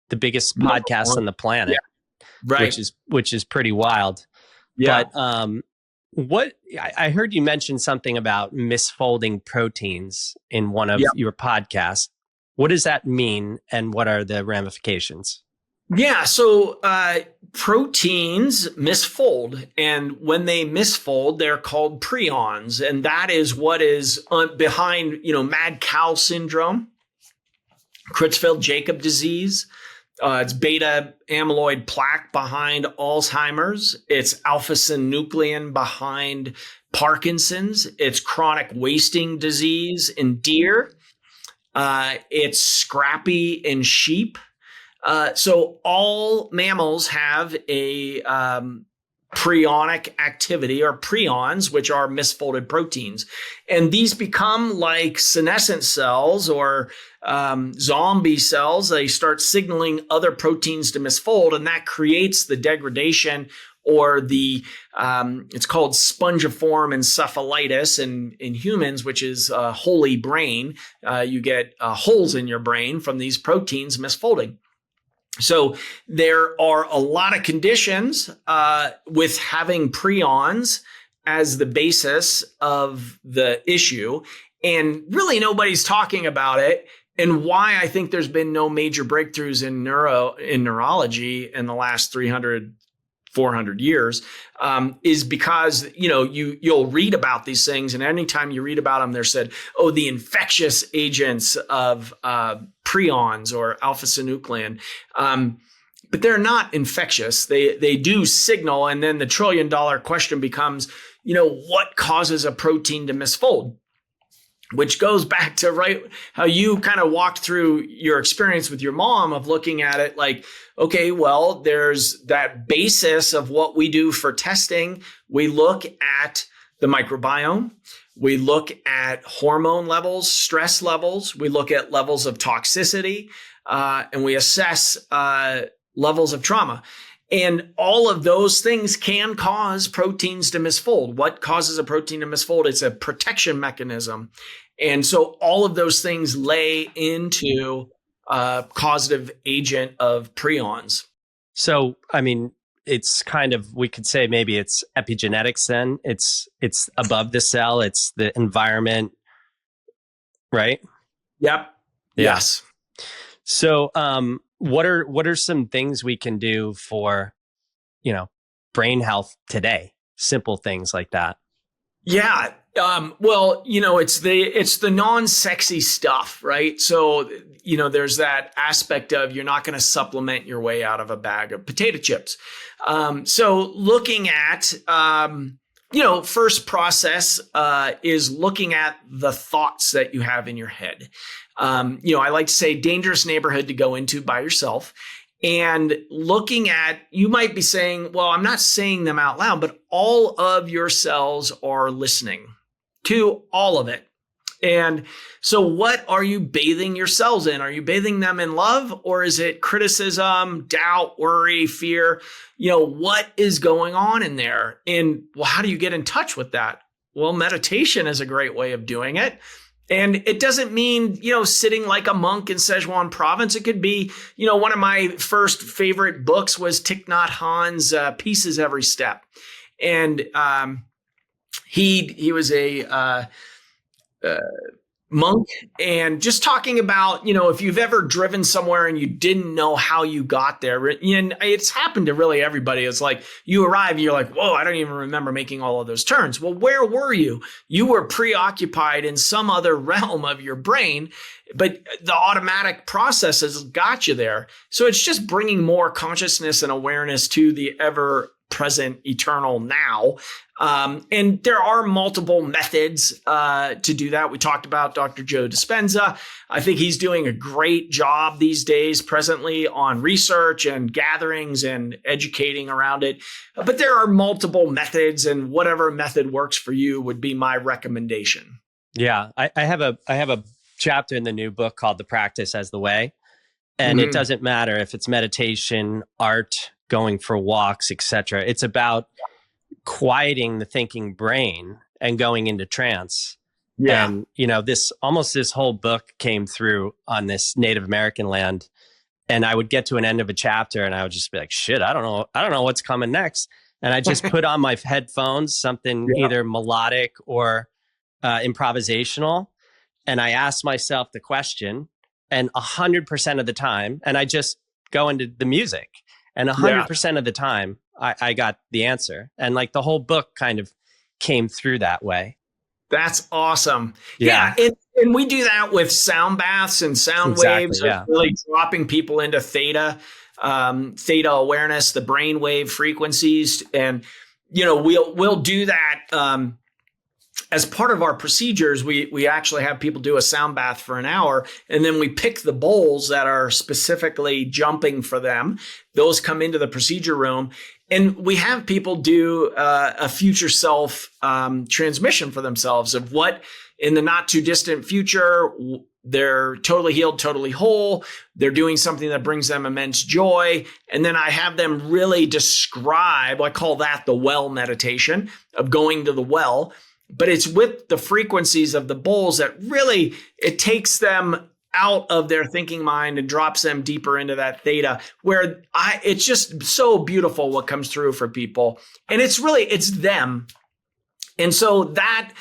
biggest podcast on the planet, right? Which is pretty wild. Yeah. But what I heard you mention something about misfolding proteins in one of your podcasts. What does that mean, and what are the ramifications? Yeah, so proteins misfold, and when they misfold, they're called prions, and that is what is behind, mad cow syndrome, Creutzfeldt-Jakob disease. It's beta amyloid plaque behind Alzheimer's. It's alpha-synuclein behind Parkinson's. It's chronic wasting disease in deer. It's scrappy in sheep. So all mammals have a prionic activity, or prions, which are misfolded proteins. And these become like senescent cells or zombie cells. They start signaling other proteins to misfold, and that creates the degradation or the it's called spongiform encephalitis in humans, which is a holy brain. You get holes in your brain from these proteins misfolding. So there are a lot of conditions with having prions as the basis of the issue, and really nobody's talking about it. And why I think there's been no major breakthroughs in neurology in the last 300, 400 years is because, you'll read about these things, and anytime you read about them, they're said, the infectious agents of prions or alpha-synuclein. But they're not infectious. They do signal. And then the $1 trillion question becomes, what causes a protein to misfold? Which goes back to how you kind of walked through your experience with your mom of looking at it like, okay, well, there's that basis of what we do for testing. We look at the microbiome. We look at hormone levels, stress levels. We look at levels of toxicity, and we assess levels of trauma. And all of those things can cause proteins to misfold. What causes a protein to misfold? It's a protection mechanism. And so all of those things lay into a causative agent of prions. So, I mean, it's kind of, we could say maybe it's epigenetics then. It's above the cell. It's the environment, right? Yep. Yeah. Yes. So, what are some things we can do for, brain health today? Simple things like that. Yeah. Well, it's the non-sexy stuff, right? So, there's that aspect of you're not going to supplement your way out of a bag of potato chips. So looking at first process is looking at the thoughts that you have in your head. I like to say dangerous neighborhood to go into by yourself. And looking at, you might be saying, well, I'm not saying them out loud, but all of your cells are listening to all of it. And so what are you bathing your cells in? Are you bathing them in love, or is it criticism, doubt, worry, fear? What is going on in there? And well, how do you get in touch with that? Well, meditation is a great way of doing it. And it doesn't mean, sitting like a monk in Sichuan province. It could be, one of my first favorite books was Thich Nhat Hanh's Peace is Every Step. And he was a monk, and just talking about, if you've ever driven somewhere and you didn't know how you got there, and it's happened to really everybody. It's like you arrive and you're like, whoa, I don't even remember making all of those turns. Well, where were you? You were preoccupied in some other realm of your brain, but the automatic processes got you there. So it's just bringing more consciousness and awareness to the ever present eternal now. And there are multiple methods to do that. We talked about Dr. Joe Dispenza. I think he's doing a great job these days presently on research and gatherings and educating around it. But there are multiple methods, and whatever method works for you would be my recommendation. Yeah, I have a chapter in the new book called The Practice as the Way. And it doesn't matter if it's meditation, art, going for walks, etc. It's about quieting the thinking brain and going into trance. Yeah. And, this whole book came through on this Native American land. And I would get to an end of a chapter and I would just be like, shit, I don't know what's coming next. And I just put on my headphones, something either melodic or improvisational. And I asked myself the question, and 100% of the time, and I just go into the music. And 100% of the time, I got the answer. And like the whole book kind of came through that way. That's awesome. Yeah. And we do that with sound baths and sound waves, really dropping people into theta awareness, the brainwave frequencies. And, we'll do that. As part of our procedures, we actually have people do a sound bath for an hour, and then we pick the bowls that are specifically jumping for them. Those come into the procedure room, and we have people do a future self transmission for themselves of what in the not too distant future, they're totally healed, totally whole. They're doing something that brings them immense joy. And then I have them really describe, I call that the well meditation of going to the well. But it's with the frequencies of the bowls that really, it takes them out of their thinking mind and drops them deeper into that theta, where it's just so beautiful what comes through for people. And it's them. And so that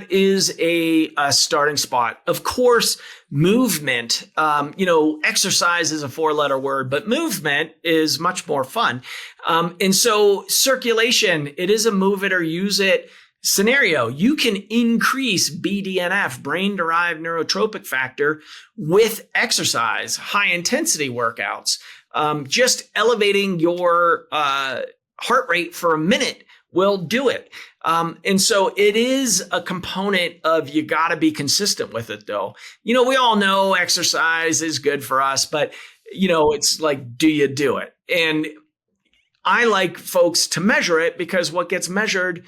is a starting spot. Of course, movement, exercise is a 4-letter word, but movement is much more fun. And so circulation, it is a move it or use it scenario. You can increase BDNF, brain-derived neurotropic factor, with exercise, high-intensity workouts. Just elevating your heart rate for a minute will do it. And so it is a component of, you got to be consistent with it, though. We all know exercise is good for us, but, it's like, do you do it? And I like folks to measure it, because what gets measured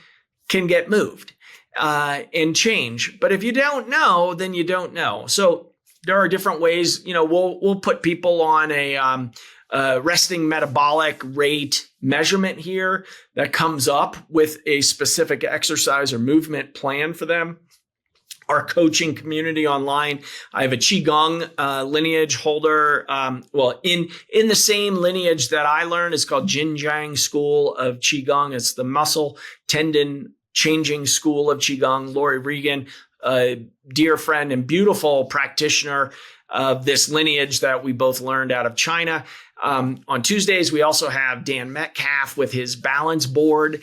can get moved and change. But if you don't know, then you don't know. So there are different ways. We'll put people on a resting metabolic rate measurement here that comes up with a specific exercise or movement plan for them. Our coaching community online, I have a Qigong lineage holder. In the same lineage that I learned, it's called Jinjiang School of Qigong. It's the muscle tendon changing school of Qigong. Lori Regan, a dear friend and beautiful practitioner of this lineage that we both learned out of China. On Tuesdays, we also have Dan Metcalf with his balance board,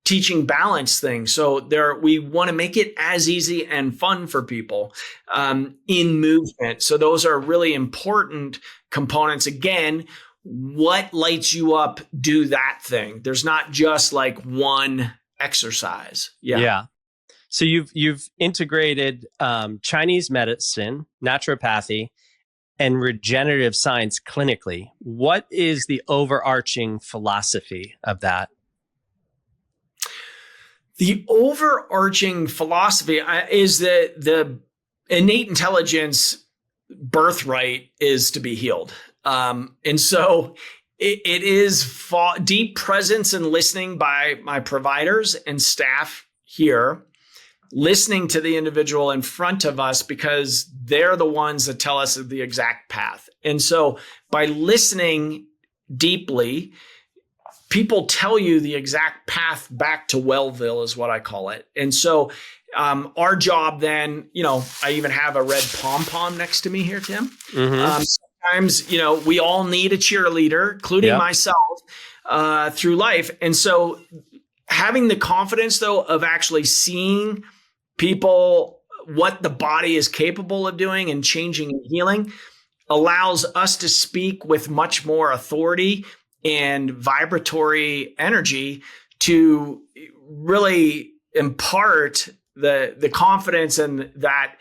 teaching balance things. So we want to make it as easy and fun for people in movement. So those are really important components. Again, what lights you up, do that thing. There's not just like one exercise. Yeah. So you've integrated Chinese medicine, naturopathy, and regenerative science clinically. What is the overarching philosophy of that? The overarching philosophy is that the innate intelligence birthright is to be healed. And so it is deep presence and listening by my providers and staff here, listening to the individual in front of us because they're the ones that tell us the exact path. And so by listening deeply, people tell you the exact path back to Wellville is what I call it. And so our job then, I even have a red pom-pom next to me here, Tim. Mm-hmm. Sometimes, we all need a cheerleader, including myself, through life. And so having the confidence, though, of actually seeing people, what the body is capable of doing and changing and healing allows us to speak with much more authority and vibratory energy to really impart the confidence and that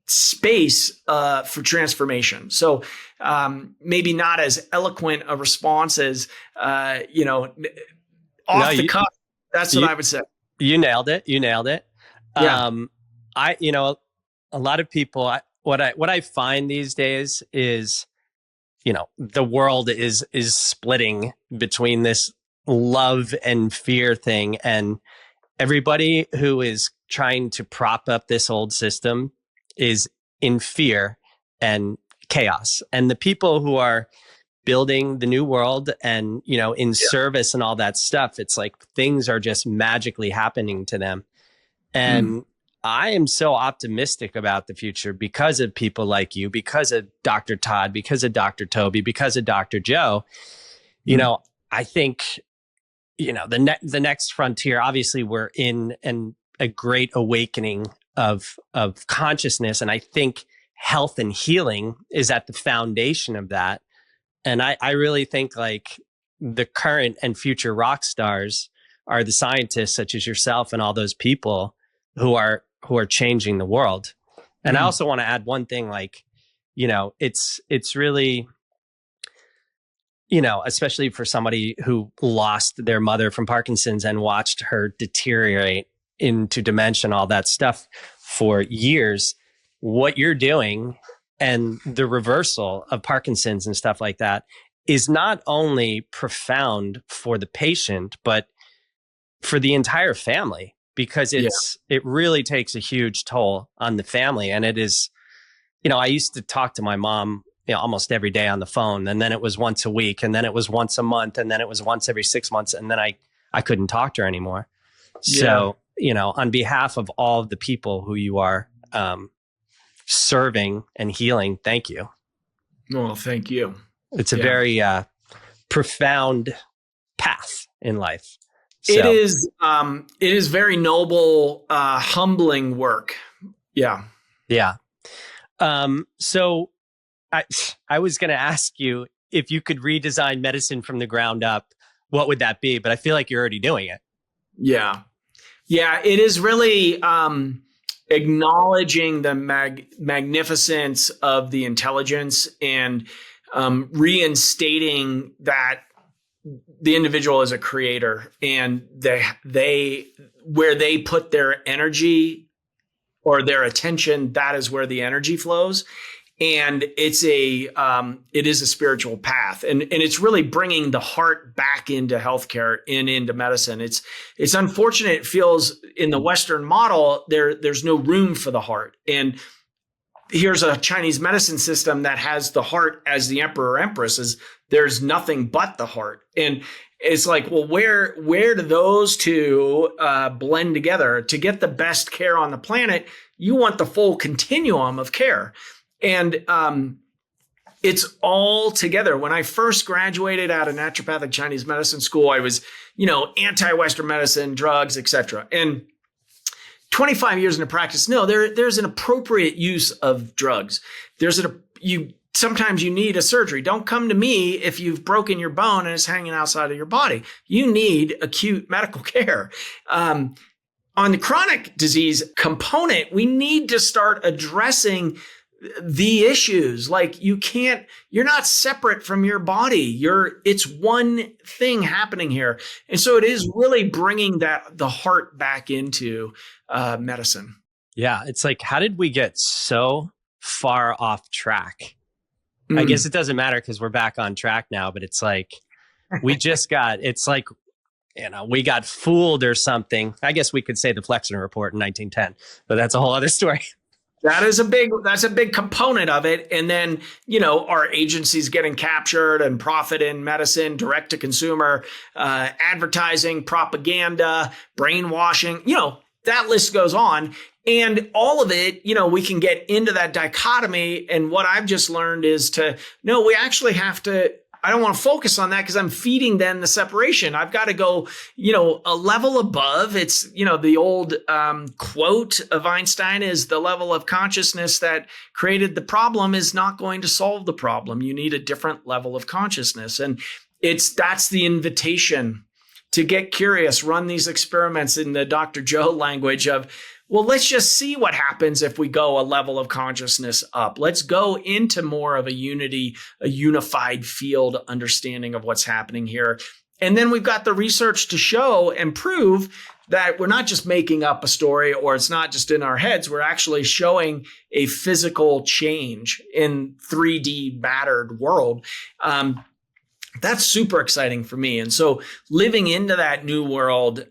space for transformation. So maybe not as eloquent a response as, off the cuff. That's what I would say. You nailed it. Yeah. A lot of people, what I find these days is, the world is splitting between this love and fear thing, and everybody who is trying to prop up this old system is in fear and chaos. And the people who are building the new world and, in service and all that stuff, it's like things are just magically happening to them. And I am so optimistic about the future because of people like you, because of Dr. Todd, because of Dr. Toby, because of Dr. Joe. I think, the next frontier, obviously we're in a great awakening of consciousness. And I think health and healing is at the foundation of that. And I really think like the current and future rock stars are the scientists such as yourself and all those people who are changing the world. And I also want to add one thing, like, it's really, especially for somebody who lost their mother from Parkinson's and watched her deteriorate into dementia and all that stuff for years, what you're doing and the reversal of Parkinson's and stuff like that is not only profound for the patient, but for the entire family, because it really takes a huge toll on the family. And it is, I used to talk to my mom, almost every day on the phone, and then it was once a week, and then it was once a month, and then it was once every 6 months. And then I couldn't talk to her anymore. So, on behalf of all of the people who you are serving and healing, thank you. Well, thank you. It's a very profound path in life. So. It is very noble, humbling work. Yeah. Yeah. So I was going to ask you if you could redesign medicine from the ground up, what would that be? But I feel like you're already doing it. Yeah. Yeah. It is really acknowledging the magnificence of the intelligence and reinstating that the individual is a creator, and they where they put their energy or their attention, that is where the energy flows. And it is a spiritual path, and it's really bringing the heart back into healthcare and into medicine. It's unfortunate. It feels in the Western model there's no room for the heart, and here's a Chinese medicine system that has the heart as the emperor or empress. There's nothing but the heart, and it's like, well, where do those two blend together to get the best care on the planet? You want the full continuum of care. And it's all together. When I first graduated out of naturopathic Chinese medicine school, I was, anti-Western medicine, drugs, etc. And 25 years into practice, no, there's an appropriate use of drugs. You sometimes you need a surgery. Don't come to me if you've broken your bone and it's hanging outside of your body. You need acute medical care. On the chronic disease component, we need to start addressing the issues. Like you're not separate from your body. It's one thing happening here. And so it is really bringing the heart back into medicine. Yeah. It's like, how did we get so far off track? I guess it doesn't matter because we're back on track now, but it's like, it's like, we got fooled or something. I guess we could say the Flexner Report in 1910, but that's a whole other story. That's a big component of it. And then, our agencies getting captured and profit in medicine, direct to consumer, advertising, propaganda, brainwashing, that list goes on. And all of it, we can get into that dichotomy. And what I've just learned is we actually have to, I don't want to focus on that because I'm feeding then the separation. I've got to go, a level above. It's, the old quote of Einstein is the level of consciousness that created the problem is not going to solve the problem. You need a different level of consciousness. And that's the invitation to get curious, run these experiments in the Dr. Joe language of, well, let's just see what happens if we go a level of consciousness up. Let's go into more of a unified field understanding of what's happening here. And then we've got the research to show and prove that we're not just making up a story or it's not just in our heads. We're actually showing a physical change in 3D mattered world. That's super exciting for me. And so living into that new world,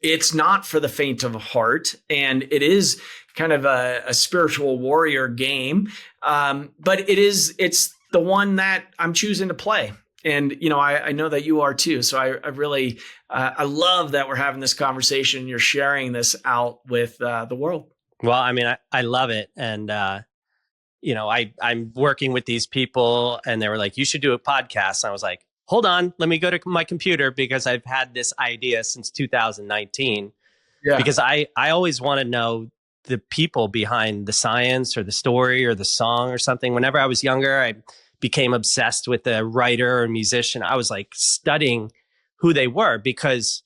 it's not for the faint of heart, and it is kind of a spiritual warrior game. But it's the one that I'm choosing to play. And, I know that you are too. So I really, I love that we're having this conversation. You're sharing this out with the world. Well, I mean, I love it. And, I'm working with these people and they were like, you should do a podcast. And I was like, hold on, let me go to my computer because I've had this idea since 2019. Yeah. Because I always want to know the people behind the science or the story or the song or something. Whenever I was younger, I became obsessed with a writer or musician. I was like studying who they were because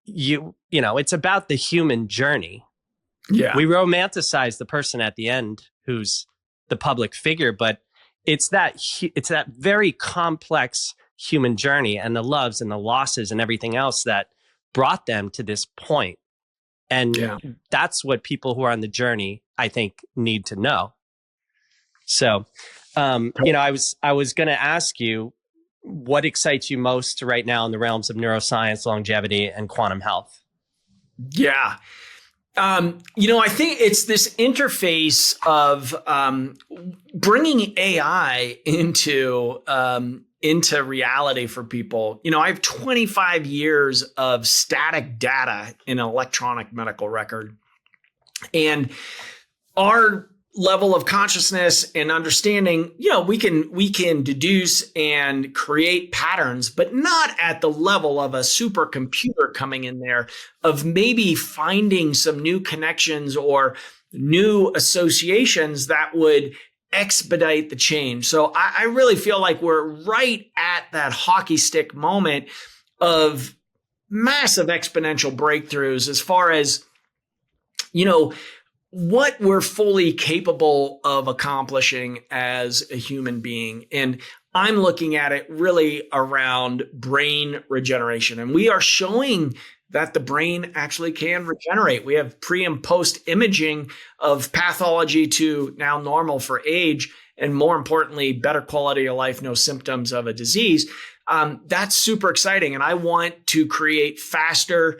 it's about the human journey. Yeah. We romanticize the person at the end who's the public figure, but it's that very complex human journey and the loves and the losses and everything else that brought them to this point. And that's what people who are on the journey, I think, need to know. So, I was going to ask you, what excites you most right now in the realms of neuroscience, longevity, and quantum health? Yeah. I think it's this interface of bringing AI into reality for people. I have 25 years of static data in an electronic medical record. And our level of consciousness and understanding, we can deduce and create patterns, but not at the level of a supercomputer coming in there of maybe finding some new connections or new associations that would expedite the change. So I really feel like we're right at that hockey stick moment of massive exponential breakthroughs as far as, what we're fully capable of accomplishing as a human being. And I'm looking at it really around brain regeneration. And we are showing that the brain actually can regenerate. We have pre and post imaging of pathology to now normal for age, and more importantly, better quality of life, no symptoms of a disease. That's super exciting. And I want to create faster,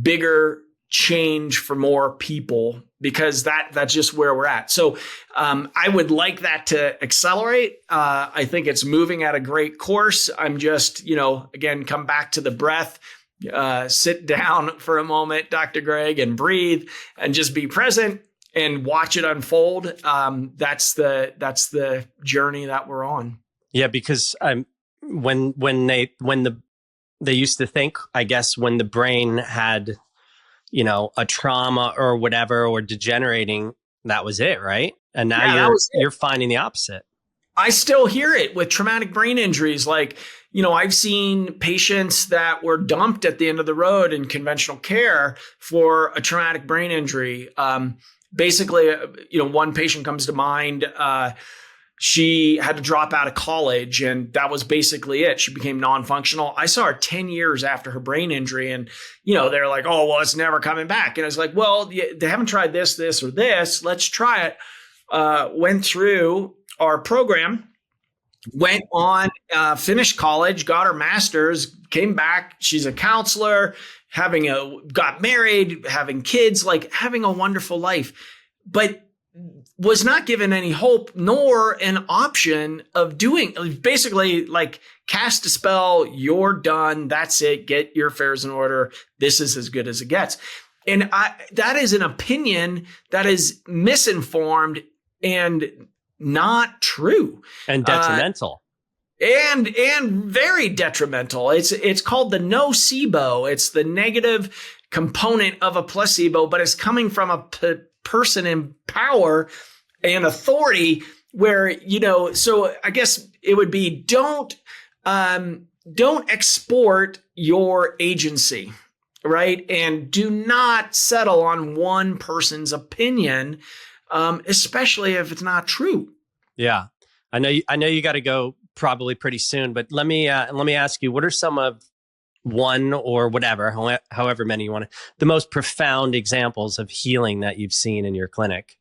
bigger change for more people because that's just where we're at. So I would like that to accelerate. I think it's moving at a great course. I'm just, again, come back to the breath. Sit down for a moment, Dr. Greg, and breathe and just be present and watch it unfold. That's the journey that we're on. Yeah, because when they used to think, I guess, when the brain had, a trauma or whatever or degenerating, that was it, right? And now you're finding the opposite. I still hear it with traumatic brain injuries. Like, I've seen patients that were dumped at the end of the road in conventional care for a traumatic brain injury. Basically, one patient comes to mind. She had to drop out of college, and that was basically it. She became non-functional. I saw her 10 years after her brain injury, and they're like, "Oh, well, it's never coming back." And I was like, "Well, they haven't tried this, or this. Let's try it." Went through our program, went on, finished college, got her master's, came back. She's a counselor, got married, having kids, like having a wonderful life, but was not given any hope nor an option of doing, basically like, cast a spell, you're done, that's it, get your affairs in order, this is as good as it gets. And that is an opinion that is misinformed and not true. And detrimental. And very detrimental. It's called the nocebo. It's the negative component of a placebo, but it's coming from a person in power and authority where, so I guess it would be don't export your agency, right? And do not settle on one person's opinion, especially if it's not true. Yeah. I know you got to go probably pretty soon, but let me ask you, what are some of one or whatever, however many you want to, the most profound examples of healing that you've seen in your clinic?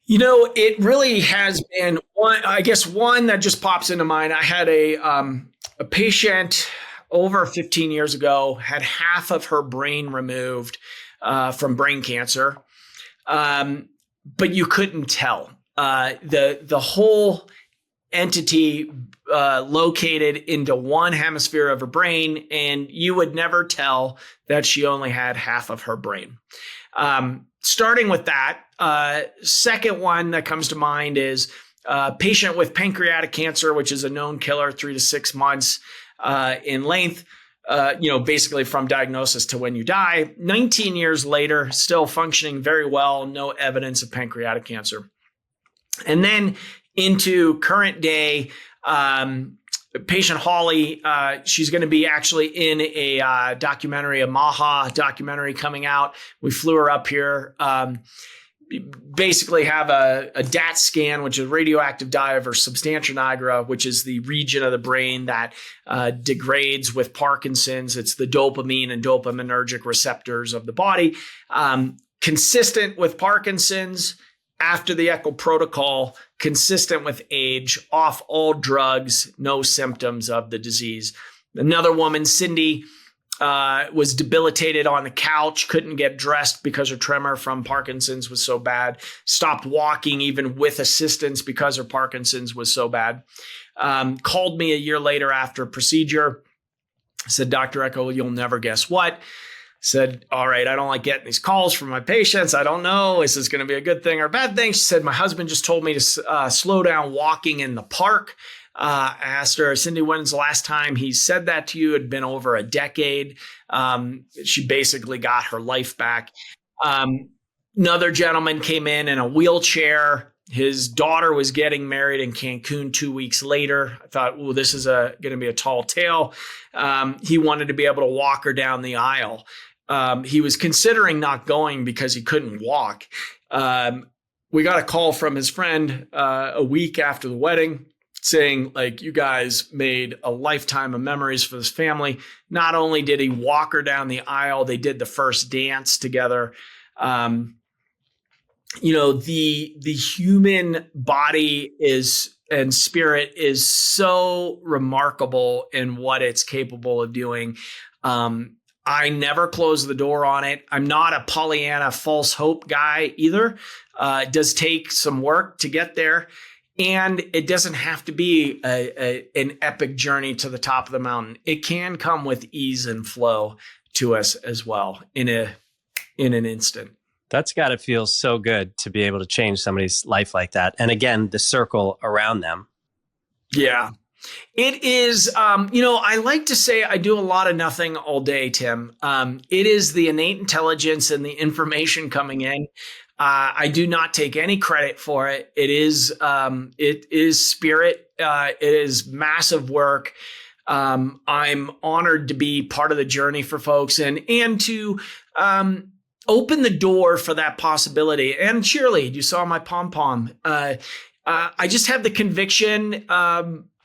It really has been one that just pops into mind. I had a patient over 15 years ago, had half of her brain removed from brain cancer. But you couldn't tell. The whole entity located into one hemisphere of her brain, and you would never tell that she only had half of her brain. Starting with that, second one that comes to mind is a patient with pancreatic cancer, which is a known killer, 3 to 6 months in length. Basically from diagnosis to when you die. 19 years later, still functioning very well, no evidence of pancreatic cancer. And then into current day, patient Holly, she's going to be actually in a documentary, a Maha documentary coming out. We flew her up here. Basically have a DAT scan, which is radioactive dye over substantia nigra, which is the region of the brain that degrades with Parkinson's. It's the dopamine and dopaminergic receptors of the body. Consistent with Parkinson's, after the Eckel protocol, consistent with age, off all drugs, no symptoms of the disease. Another woman, Cindy, was debilitated on the couch, couldn't get dressed because her tremor from Parkinson's was so bad, stopped walking even with assistance because her Parkinson's was so bad. Called me a year later after a procedure, said, "Dr. Eckel, you'll never guess what." Said, "All right, I don't like getting these calls from my patients. I don't know, is this going to be a good thing or a bad thing?" She said, "My husband just told me to slow down walking in the park." I asked her, "Cindy, when's the last time he said that to you?" It had been over a decade. She basically got her life back. Another gentleman came in a wheelchair. His daughter was getting married in Cancun 2 weeks later. I thought, "Well, this is going to be a tall tale." He wanted to be able to walk her down the aisle. He was considering not going because he couldn't walk. We got a call from his friend a week after the wedding saying, like, "You guys made a lifetime of memories for this family." Not only did he walk her down the aisle, they did the first dance together. The human body and spirit is so remarkable in what it's capable of doing. I never close the door on it. I'm not a Pollyanna false hope guy either. It does take some work to get there. And it doesn't have to be an epic journey to the top of the mountain. It can come with ease and flow to us as well in an instant. That's got to feel so good to be able to change somebody's life like that. And again, the circle around them. Yeah. It is, I like to say I do a lot of nothing all day, Tim. It is the innate intelligence and the information coming in. I do not take any credit for it. It is spirit. It is massive work. I'm honored to be part of the journey for folks and to open the door for that possibility. And cheerlead, you saw my pom-pom. I just have the conviction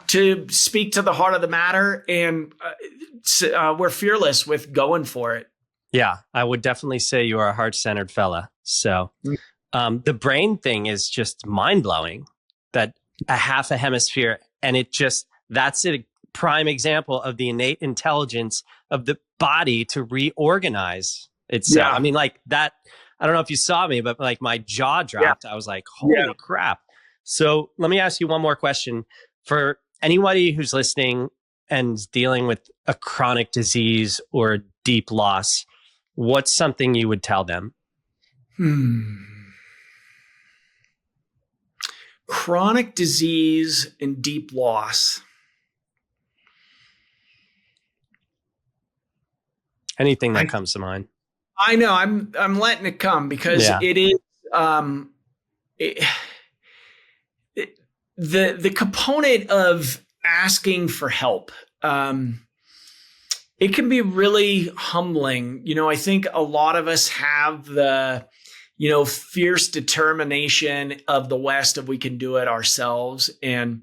to speak to the heart of the matter, and we're fearless with going for it. Yeah, I would definitely say you are a heart-centered fella. So the brain thing is just mind-blowing, that a half a hemisphere, and that's a prime example of the innate intelligence of the body to reorganize itself. I mean, like that, I don't know if you saw me, but like my jaw dropped. I was like, holy crap. So let me ask you one more question. For anybody who's listening and dealing with a chronic disease or deep loss, what's something you would tell them? Chronic disease and deep loss. Anything that comes to mind. I know I'm letting it come because it is the component of asking for help. It can be really humbling. I think a lot of us have the fierce determination of the West of we can do it ourselves. And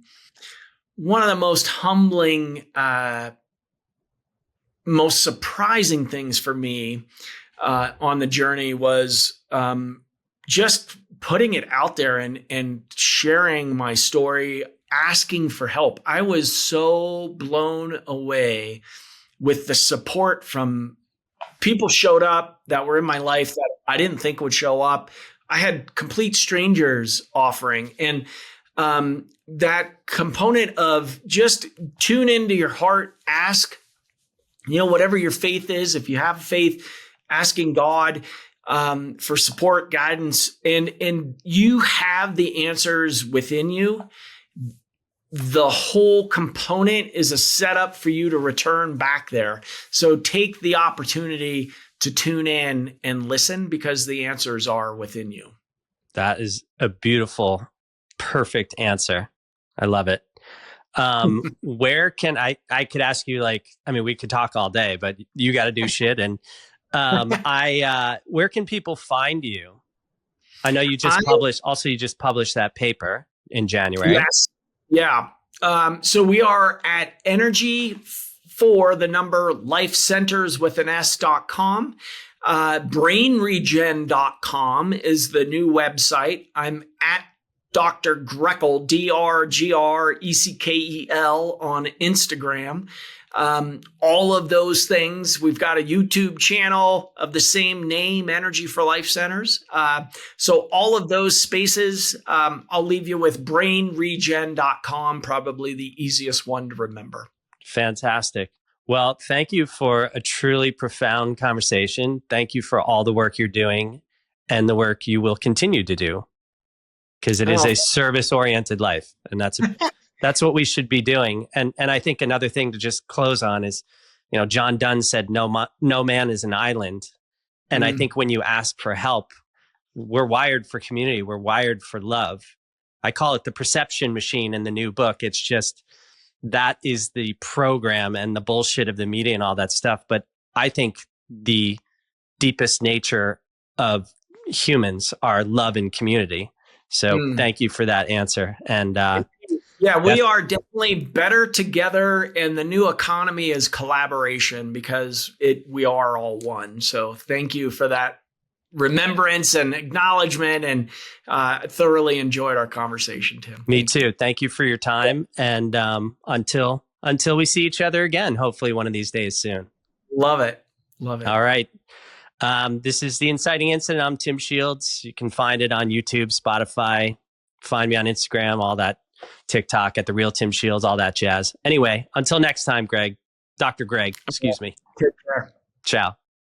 one of the most humbling, most surprising things for me on the journey was just putting it out there and sharing my story, asking for help. I was so blown away with the support from people showed up that were in my life that I didn't think would show up. I had complete strangers offering, and that component of just tune into your heart, ask, whatever your faith is, if you have faith, asking God for support, guidance, and you have the answers within you. The whole component is a setup for you to return back there. So take the opportunity to tune in and listen, because the answers are within you. That is a beautiful, perfect answer. I love it. Where can I could ask you, we could talk all day, but you got to do shit. And where can people find you? I know you just published that paper in January. Yes. Yeah. So we are at energy for the number life centers with an S.com. Brainregen.com is the new website. I'm at Dr. Greckel, DrGreckel on Instagram. All of those things. We've got a YouTube channel of the same name, Energy for Life Centers. So all of those spaces, I'll leave you with brainregen.com, probably the easiest one to remember. Fantastic. Well, thank you for a truly profound conversation. Thank you for all the work you're doing and the work you will continue to do, because it is a service-oriented life, and that's what we should be doing. And I think another thing to just close on is, John Donne said, no man is an island. And I think when you ask for help, we're wired for community. We're wired for love. I call it the perception machine in the new book. It's just, that is the program and the bullshit of the media and all that stuff. But I think the deepest nature of humans are love and community. So thank you for that answer. And we are definitely better together, and the new economy is collaboration, because we are all one. So thank you for that remembrance and acknowledgement, and thoroughly enjoyed our conversation, Tim. Me too. Thank you for your time. And until we see each other again, hopefully one of these days soon. Love it. All right. This is The Inciting Incident. I'm Tim Shields. You can find it on YouTube, Spotify, find me on Instagram, all that, TikTok at The Real Tim Shields, all that jazz. Anyway, until next time, Dr. Greg, excuse me. Take care. Ciao.